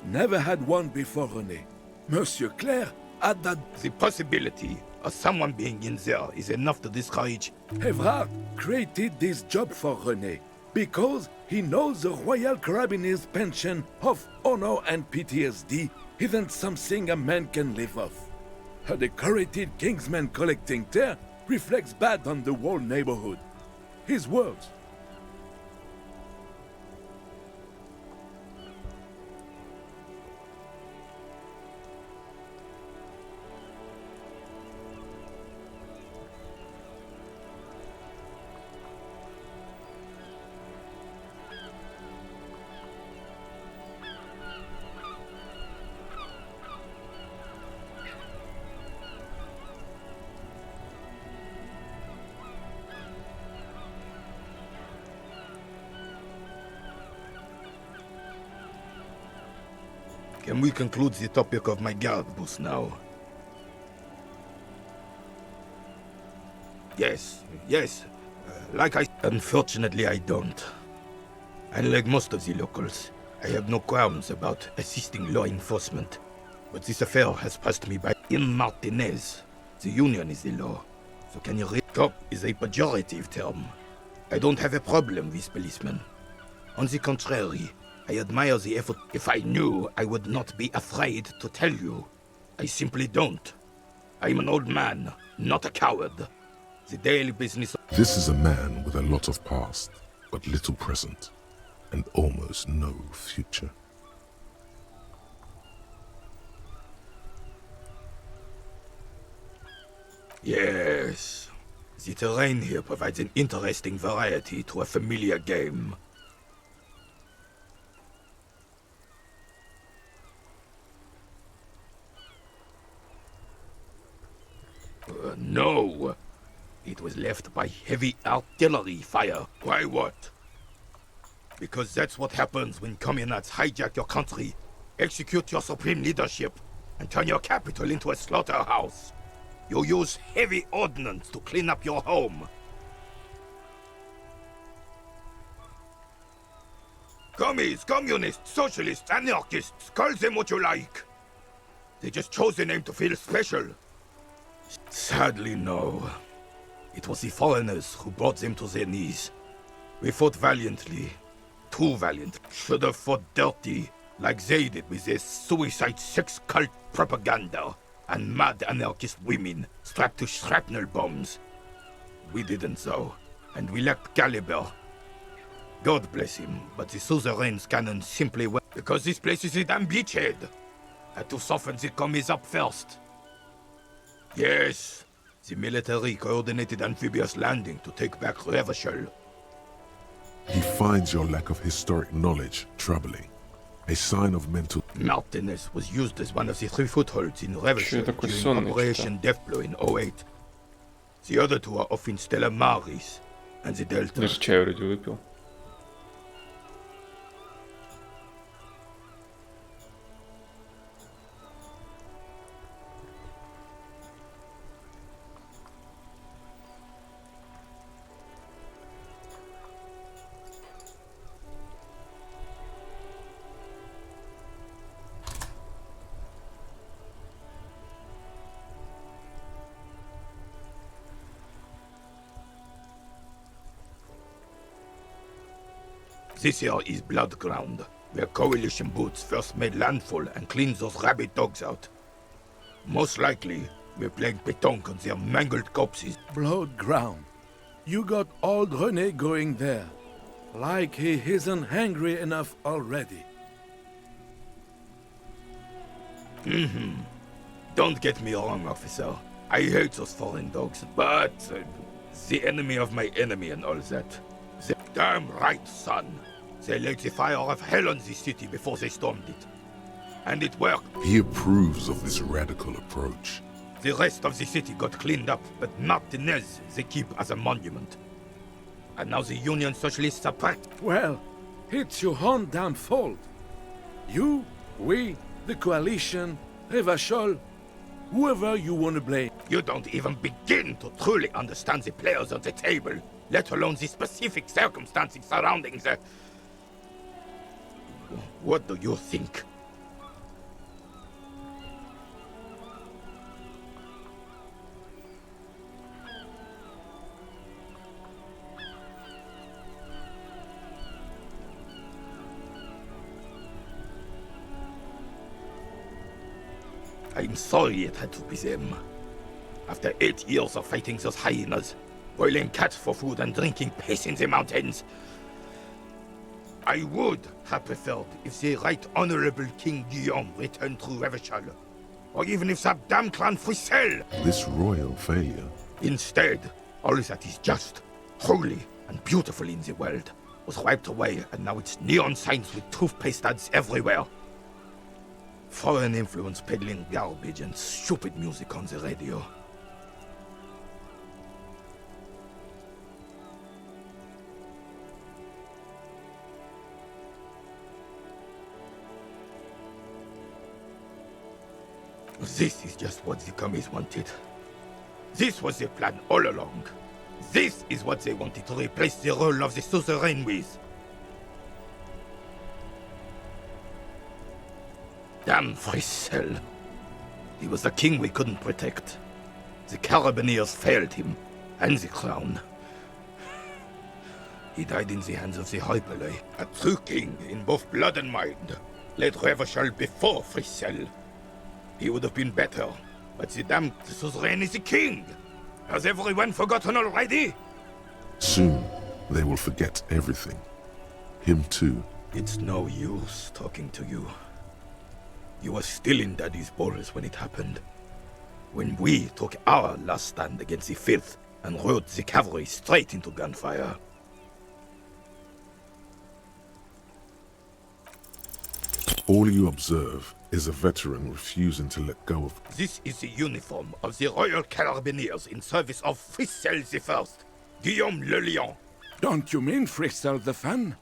Speaker 20: Never had one before, René. Monsieur Claire had that...
Speaker 19: The possibility of someone being in there is enough to discourage...
Speaker 20: Evrard created this job for René because he knows the Royal Carabiniers' pension of honor and PTSD isn't something a man can live off. A decorated kingsman collecting tear reflects bad on the whole neighborhood. His words.
Speaker 19: Can we conclude the topic of my guard boost now? Yes, yes. Like I... Unfortunately, I don't. Unlike most of the locals, I have no qualms about assisting law enforcement. But this affair has passed me by. In Martinez, the union is the law. So can you read? Cop is a pejorative term. I don't have a problem with policemen. On the contrary, I admire the effort. If I knew, I would not be afraid to tell you. I simply don't. I'm an old man, not a coward. The daily business...
Speaker 1: This is a man with a lot of past, but little present, and almost no future.
Speaker 19: Yes. The terrain here provides an interesting variety to a familiar game. No. It was left by heavy artillery fire. Why what? Because that's what happens when communards hijack your country, execute your supreme leadership, and turn your capital into a slaughterhouse. You use heavy ordnance to clean up your home. Commies, communists, socialists, anarchists, call them what you like. They just chose a name to feel special. Sadly, no. It was the foreigners who brought them to their knees. We fought valiantly. Too valiant. Should have fought dirty, like they did with their suicide sex cult propaganda and mad anarchist women strapped to shrapnel bombs. We didn't though, and we lacked caliber. God bless him, but the suzerain's cannon simply went because this place is a damn beachhead. Had to soften the commies up first. Yes, the military coordinated amphibious landing to take back Revachol.
Speaker 1: He finds your lack of historic knowledge troubling. A sign of mental...
Speaker 19: Martinez was used as one of the 3 footholds in Revachol during Operation Deathblow in 08. The other 2 are off in Stella Maris and the Delta.
Speaker 3: Даже чай вроде выпил.
Speaker 19: This here is Blood Ground, where coalition boots first made landfall and cleaned those rabid dogs out. Most likely, we're playing pétanque on their mangled corpses.
Speaker 20: Blood Ground. You got old René going there. Like he isn't hungry enough already.
Speaker 19: Don't get me wrong, officer. I hate those foreign dogs, but the enemy of my enemy and all that. Damn right, son. They laid the fire of hell on this city before they stormed it. And it worked.
Speaker 1: He approves of this radical approach.
Speaker 19: The rest of the city got cleaned up, but Martinez they keep as a monument. And now the Union Socialists are packed.
Speaker 20: Well, it's your own damn fault. You, we, the coalition, Revachol, whoever you want to blame.
Speaker 19: You don't even begin to truly understand the players on the table, let alone the specific circumstances surrounding the... What do you think? I'm sorry it had to be them. After 8 years of fighting those hyenas, boiling cats for food and drinking piss in the mountains, I would have preferred if the Right Honorable King Guillaume returned through Revachol, or even if that damn clan Frissel.
Speaker 1: This royal failure.
Speaker 19: Instead, all that is just, holy, and beautiful in the world was wiped away, and now it's neon signs with toothpaste ads everywhere. Foreign influence peddling garbage and stupid music on the radio. This is just what the commies wanted. This was their plan all along. This is what they wanted to replace the role of the suzerain with. Damn Frissel. He was the king we couldn't protect. The Carabineers failed him, and the crown. He died in the hands of the Hyperlay. A true king in both blood and mind led Revachol before Frissel. He would have been better, but the damn suzerain is the king. Has everyone forgotten already?
Speaker 1: Soon, they will forget everything. Him too.
Speaker 19: It's no use talking to you. You were still in Daddy's balls when it happened. When we took our last stand against the filth and rode the cavalry straight into gunfire.
Speaker 1: All you observe is a veteran refusing to let go of...
Speaker 19: This is the uniform of the Royal Carabineers in service of Frissel I, Guillaume Le Lion.
Speaker 20: Don't you mean Frissel the Fan?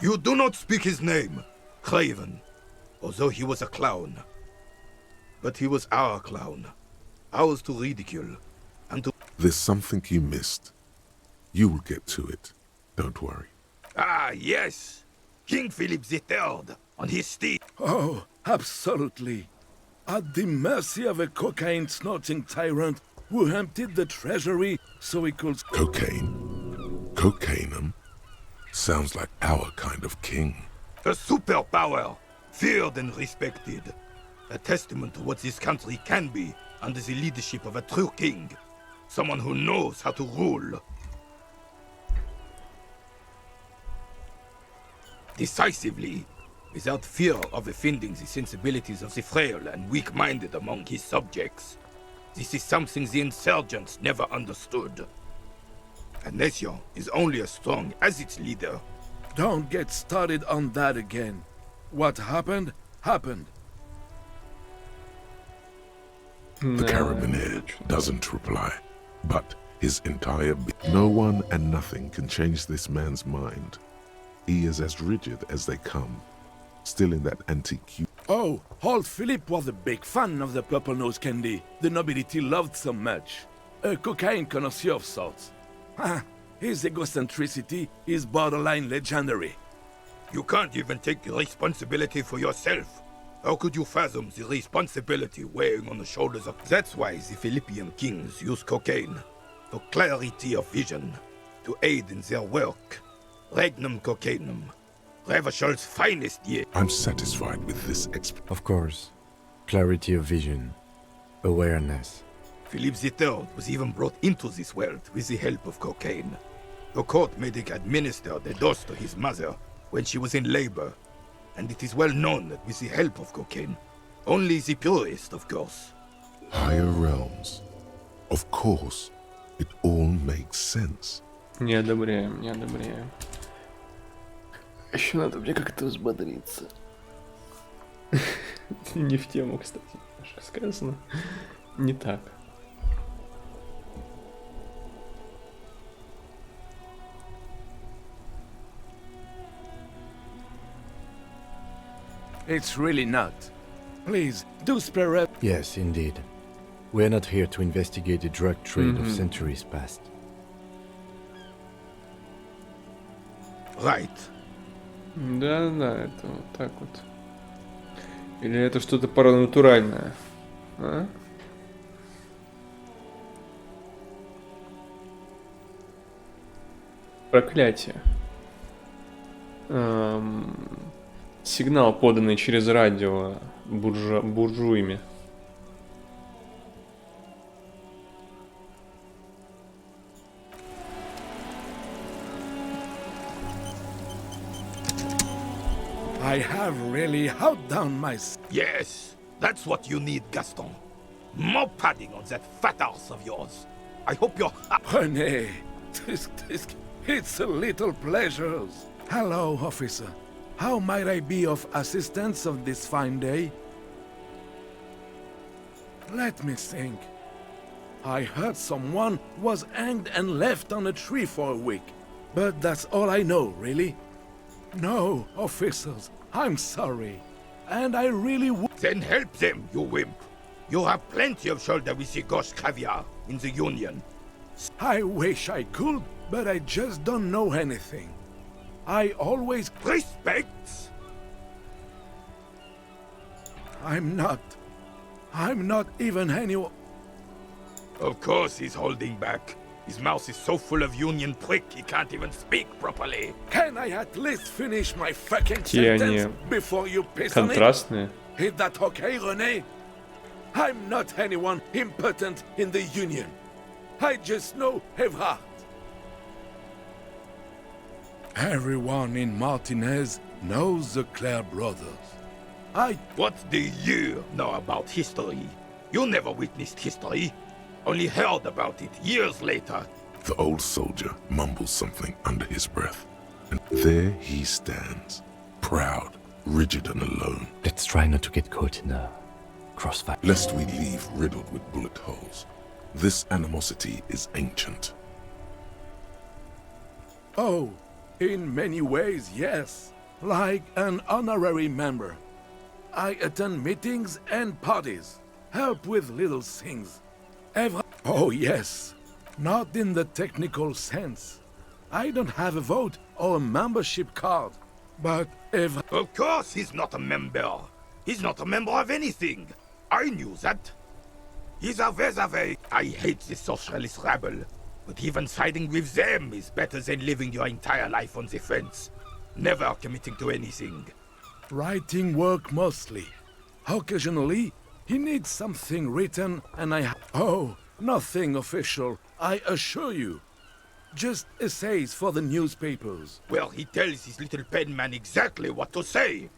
Speaker 19: You do not speak his name, Craven, although he was a clown. But he was our clown, ours to ridicule, and to...
Speaker 1: There's something you missed. You will get to it. Don't worry.
Speaker 19: Ah, yes! King Philip III, on his steed.
Speaker 20: Oh, absolutely. At the mercy of a cocaine-snorting tyrant who emptied the treasury so he could...
Speaker 1: Cocaine? Cocainum? Sounds like our kind of king.
Speaker 19: A superpower, feared and respected. A testament to what this country can be under the leadership of a true king. Someone who knows how to rule. Decisively, without fear of offending the sensibilities of the frail and weak-minded among his subjects. This is something the insurgents never understood. A nation is only as strong as its leader.
Speaker 20: Don't get started on that again. What happened, happened.
Speaker 1: The carabiner doesn't reply, but his entire no one and nothing can change this man's mind. He is as rigid as they come, still in that antique...
Speaker 20: Oh, old Philip was a big fan of the purple nose candy the nobility loved so much. A cocaine connoisseur of sorts. His egocentricity is borderline legendary.
Speaker 19: You can't even take responsibility for yourself. How could you fathom the responsibility weighing on the shoulders of... That's why the Philippian kings use cocaine, for clarity of vision, to aid in their work. Regnum cocainum, Revershol's finest year.
Speaker 1: I'm satisfied with this
Speaker 6: Of course. Clarity of vision. Awareness.
Speaker 19: Philip III was even brought into this world with the help of cocaine. The court medic administered a dose to his mother when she was in labor, and it is well known that with the help of cocaine, only the purest, of course.
Speaker 1: Higher realms. Of course, it all makes sense.
Speaker 3: Не одобряем, не одобряем. Еще надо мне как-то взбодриться. Не в тему, кстати, немножко сказано. Не так.
Speaker 20: It's really not. Please, do spare up.
Speaker 6: Yes, indeed. We're not here to investigate the drug trade of centuries past.
Speaker 19: Right.
Speaker 3: Да, это вот так вот. Или это что-то паранатуральное? А? Проклятие. Сигнал, поданный через радио буржуями.
Speaker 20: I have really outdone my...
Speaker 19: Yes, that's what you need, Gaston. More padding on that fat ass of yours. I hope you're...
Speaker 20: René, it's a little pleasures. Hello, officer. How might I be of assistance on this fine day? Let me think. I heard someone was hanged and left on a tree for a week. But that's all I know, really. No, officers, I'm sorry. And I really would...
Speaker 19: Then help them, you wimp. You have plenty of shoulder with the ghost caviar in the Union.
Speaker 20: I wish I could, but I just don't know anything. I always...
Speaker 19: Respect!
Speaker 20: I'm not even anyone...
Speaker 19: Of course he's holding back. His mouth is so full of Union prick he can't even speak properly.
Speaker 20: Can I at least finish my fucking
Speaker 3: Те
Speaker 20: sentence
Speaker 3: они
Speaker 20: before you piss on it?
Speaker 3: контрастные.
Speaker 20: Is that okay, René? I'm not anyone impotent in the Union. I just know Evrard. Everyone in Martinez knows the Clare brothers.
Speaker 19: What do you know about history? You never witnessed history. Only heard about it years later.
Speaker 1: The old soldier mumbles something under his breath. And there he stands, proud, rigid and alone.
Speaker 6: Let's try not to get caught in a crossfire.
Speaker 1: Lest we leave riddled with bullet holes. This animosity is ancient.
Speaker 20: Oh, in many ways, yes. Like an honorary member. I attend meetings and parties. Help with little things. Oh, yes. Not in the technical sense. I don't have a vote or a membership card. But if...
Speaker 19: Of course he's not a member. He's not a member of anything. I knew that. He's a vezave. I hate the socialist rabble. But even siding with them is better than living your entire life on the fence. Never committing to anything.
Speaker 20: Writing work mostly. Occasionally, he needs something written and Oh, nothing official, I assure you. Just essays for the newspapers.
Speaker 19: Well, he tells his little pen man exactly what to say.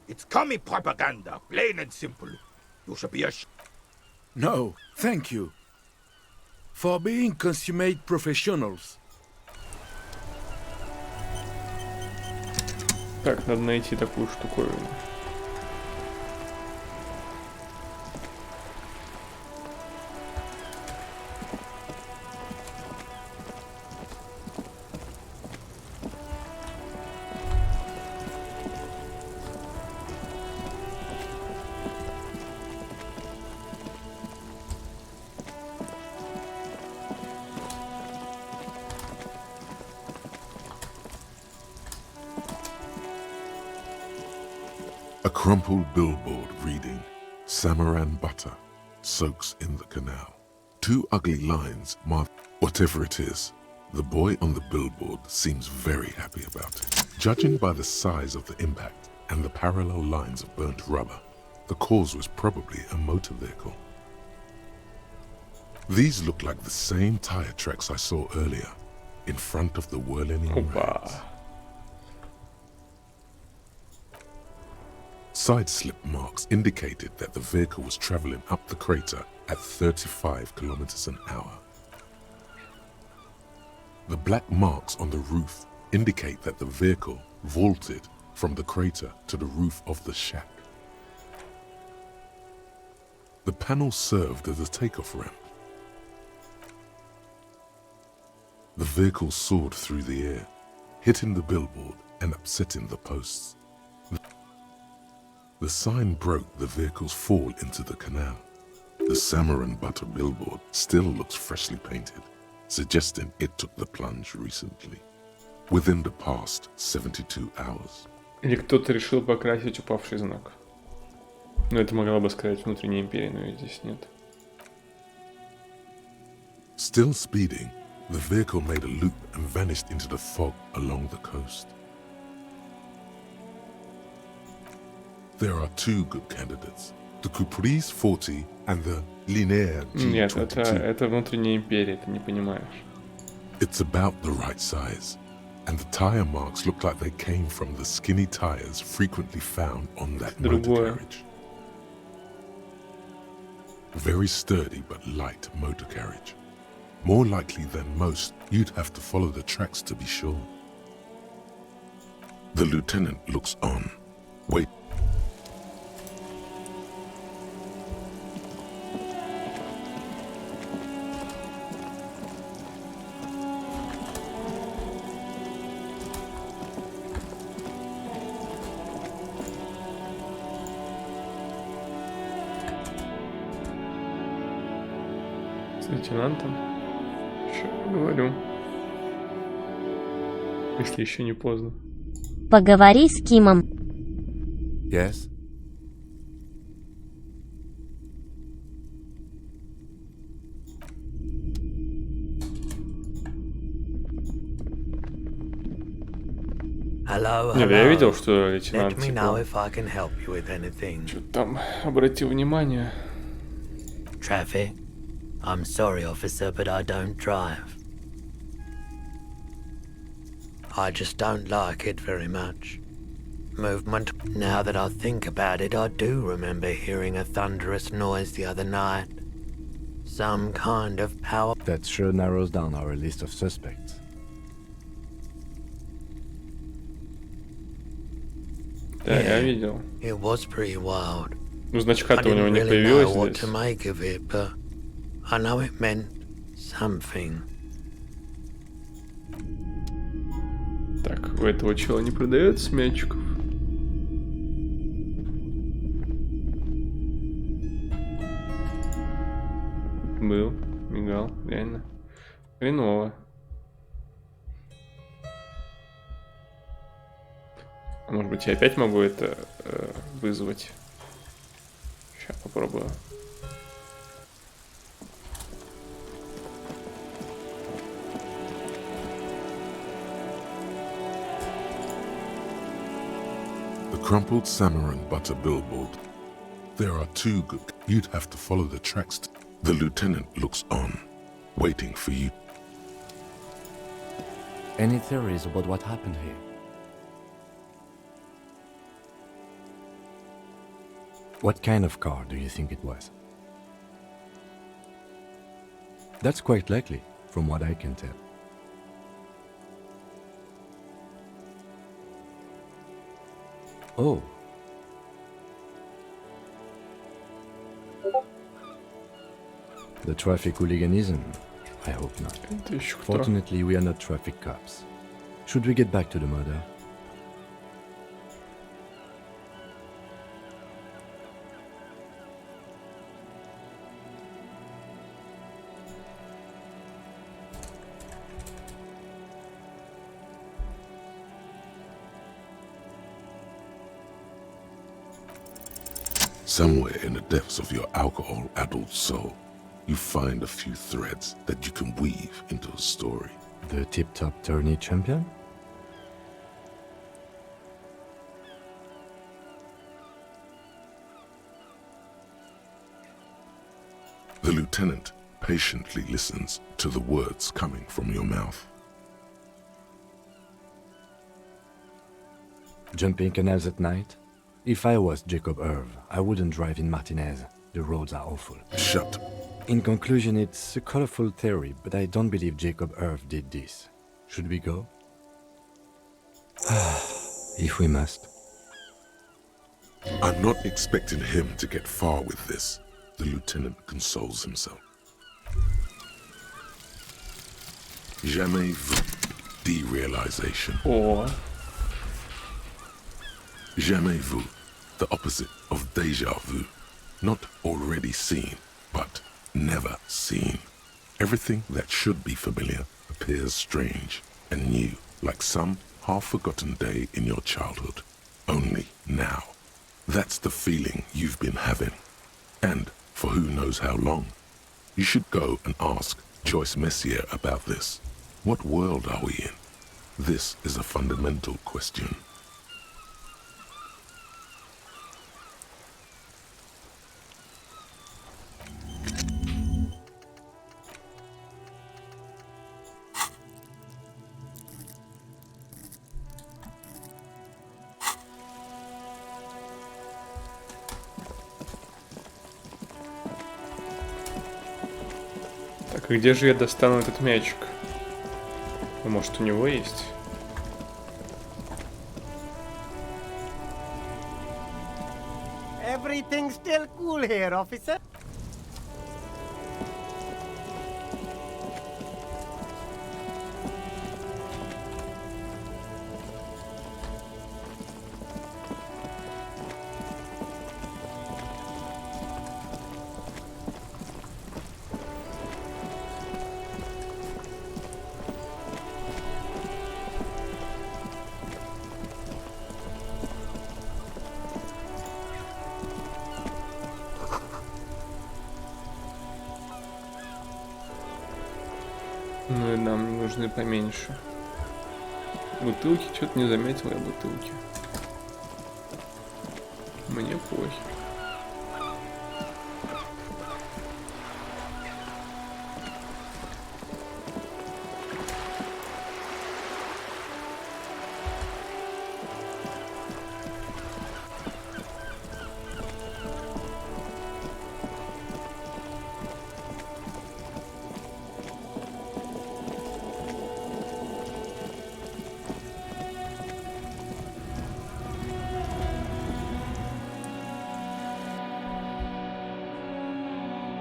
Speaker 19: It's commie propaganda, plain and simple. You should be
Speaker 20: No, thank you. For being consummate professionals.
Speaker 3: Так, надо найти такую штуковину.
Speaker 1: A crumpled billboard reading, Samaran butter soaks in the canal. Two ugly lines mark whatever it is. The boy on the billboard seems very happy about it. Judging by the size of the impact and the parallel lines of burnt rubber, the cause was probably a motor vehicle. These look like the same tire tracks I saw earlier in front of the whirling rails. Side slip marks indicated that the vehicle was traveling up the crater at 35 kilometers an hour. The black marks on the roof indicate that the vehicle vaulted from the crater to the roof of the shack. The panel served as a takeoff ramp. The vehicle soared through the air, hitting the billboard and upsetting the posts. The sign broke the vehicle's fall into the canal. The Samaran butter billboard still looks freshly painted, suggesting it took the plunge recently, within the past 72 hours.
Speaker 3: Или кто-то решил покрасить упавший знак. Но это могла бы сказать внутренняя империя, но ее здесь нет.
Speaker 1: Still speeding, the vehicle made a loop and vanished into the fog along the coast. There are two good candidates, the Caprice 40 and the Linear G22.
Speaker 3: Нет, это внутренняя империя, ты не понимаешь.
Speaker 1: It's about the right size, and the tire marks look like they came from the skinny tires frequently found on that motor carriage. Very sturdy but light motor carriage. More likely than most, you'd have to follow the tracks to be sure. The lieutenant looks on. Wait.
Speaker 3: Лейтенантом? Что говорю? Если еще не поздно.
Speaker 11: Поговори с Кимом.
Speaker 6: Yes?
Speaker 17: Hello,
Speaker 3: Нет, я видел, что
Speaker 17: Let
Speaker 3: лейтенант
Speaker 17: me know if I can help you with anything.
Speaker 3: что-то там обратил внимание.
Speaker 17: Traffic? I'm sorry, officer, but I don't drive. I just don't like it very much. Movement. Now that I think about it, I do remember hearing a thunderous noise the other night. Some kind of power.
Speaker 6: That sure narrows down our list of suspects.
Speaker 3: Да, я видел.
Speaker 17: It was pretty wild.
Speaker 3: Ну, значка-то
Speaker 17: I
Speaker 3: у него
Speaker 17: didn't
Speaker 3: не
Speaker 17: really know
Speaker 3: появилось
Speaker 17: what
Speaker 3: здесь.
Speaker 17: to make of it, but I know it meant something.
Speaker 3: Так, у этого чела не продается мячиков. Был, мигал, реально. Хреново. А может быть, я опять могу это вызвать? Сейчас попробую.
Speaker 1: crumpled salmon and butter billboard. There are two good. You'd have to follow the tracks. The lieutenant looks on, waiting for you.
Speaker 6: Any theories about what happened here? What kind of car do you think it was? That's quite likely, from what I can tell. Oh. The traffic hooliganism? I hope not. Fortunately, we are not traffic cops. Should we get back to the murder?
Speaker 1: Somewhere in the depths of your alcohol-addled soul, you find a few threads that you can weave into a story.
Speaker 6: The tip-top tourney champion?
Speaker 1: The lieutenant patiently listens to the words coming from your mouth.
Speaker 6: Jumping canals at night? If I was Jacob Irv, I wouldn't drive in Martinez. The roads are awful.
Speaker 1: Shut.
Speaker 6: In conclusion, it's a colorful theory, but I don't believe Jacob Irv did this. Should we go? If we must.
Speaker 1: I'm not expecting him to get far with this, the lieutenant consoles himself. Jamais vu derealization.
Speaker 3: Or
Speaker 1: Jamais vu, the opposite of déjà vu. Not already seen, but never seen. Everything that should be familiar appears strange and new, like some half-forgotten day in your childhood. Only now. That's the feeling you've been having. And for who knows how long. You should go and ask Joyce Messier about this. What world are we in? This is a fundamental question.
Speaker 3: Так, и где же я достану этот мячик? Ну, может, у него есть?
Speaker 16: Everything's still cool here, officer.
Speaker 3: Ну и нам нужны поменьше. Бутылки, что-то не заметил я бутылки. Мне похер.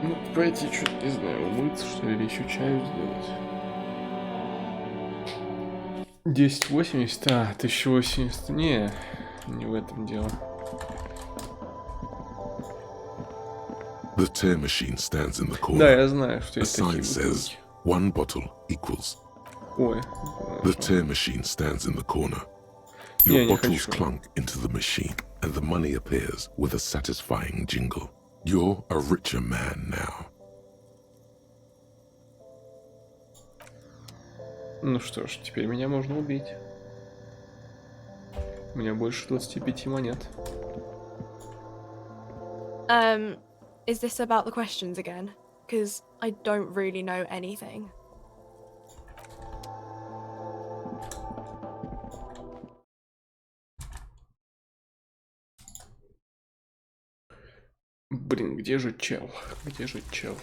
Speaker 3: Ну, пойти, что-то, не знаю, умыться, что ли, или еще чаю сделать. 1080, 1080, не в этом дело.
Speaker 1: The tear machine stands in the corner.
Speaker 3: Да, я знаю, что
Speaker 1: A
Speaker 3: есть такие
Speaker 1: sign says,
Speaker 3: бутылки.
Speaker 1: 1 bottle equals.
Speaker 3: Ой.
Speaker 1: The tear machine stands in the corner.
Speaker 3: Не,
Speaker 1: Your
Speaker 3: не
Speaker 1: bottles
Speaker 3: хочу.
Speaker 1: clunk into the machine, and the money appears with a satisfying jingle. You're a richer man now.
Speaker 3: Ну что ж, теперь меня можно убить. У меня больше 25 монет.
Speaker 21: Is this about the questions again? Because I don't really know anything.
Speaker 3: Блин, где же чел? Где же чел?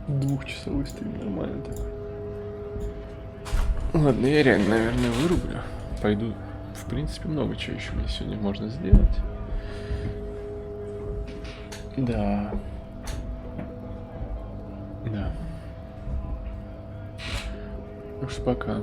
Speaker 3: Двухчасовой стрим, нормально так. Ладно, я реально, наверное, вырублю. Пойду. В принципе, много чего еще мне сегодня можно сделать. Да. Да. Так что пока.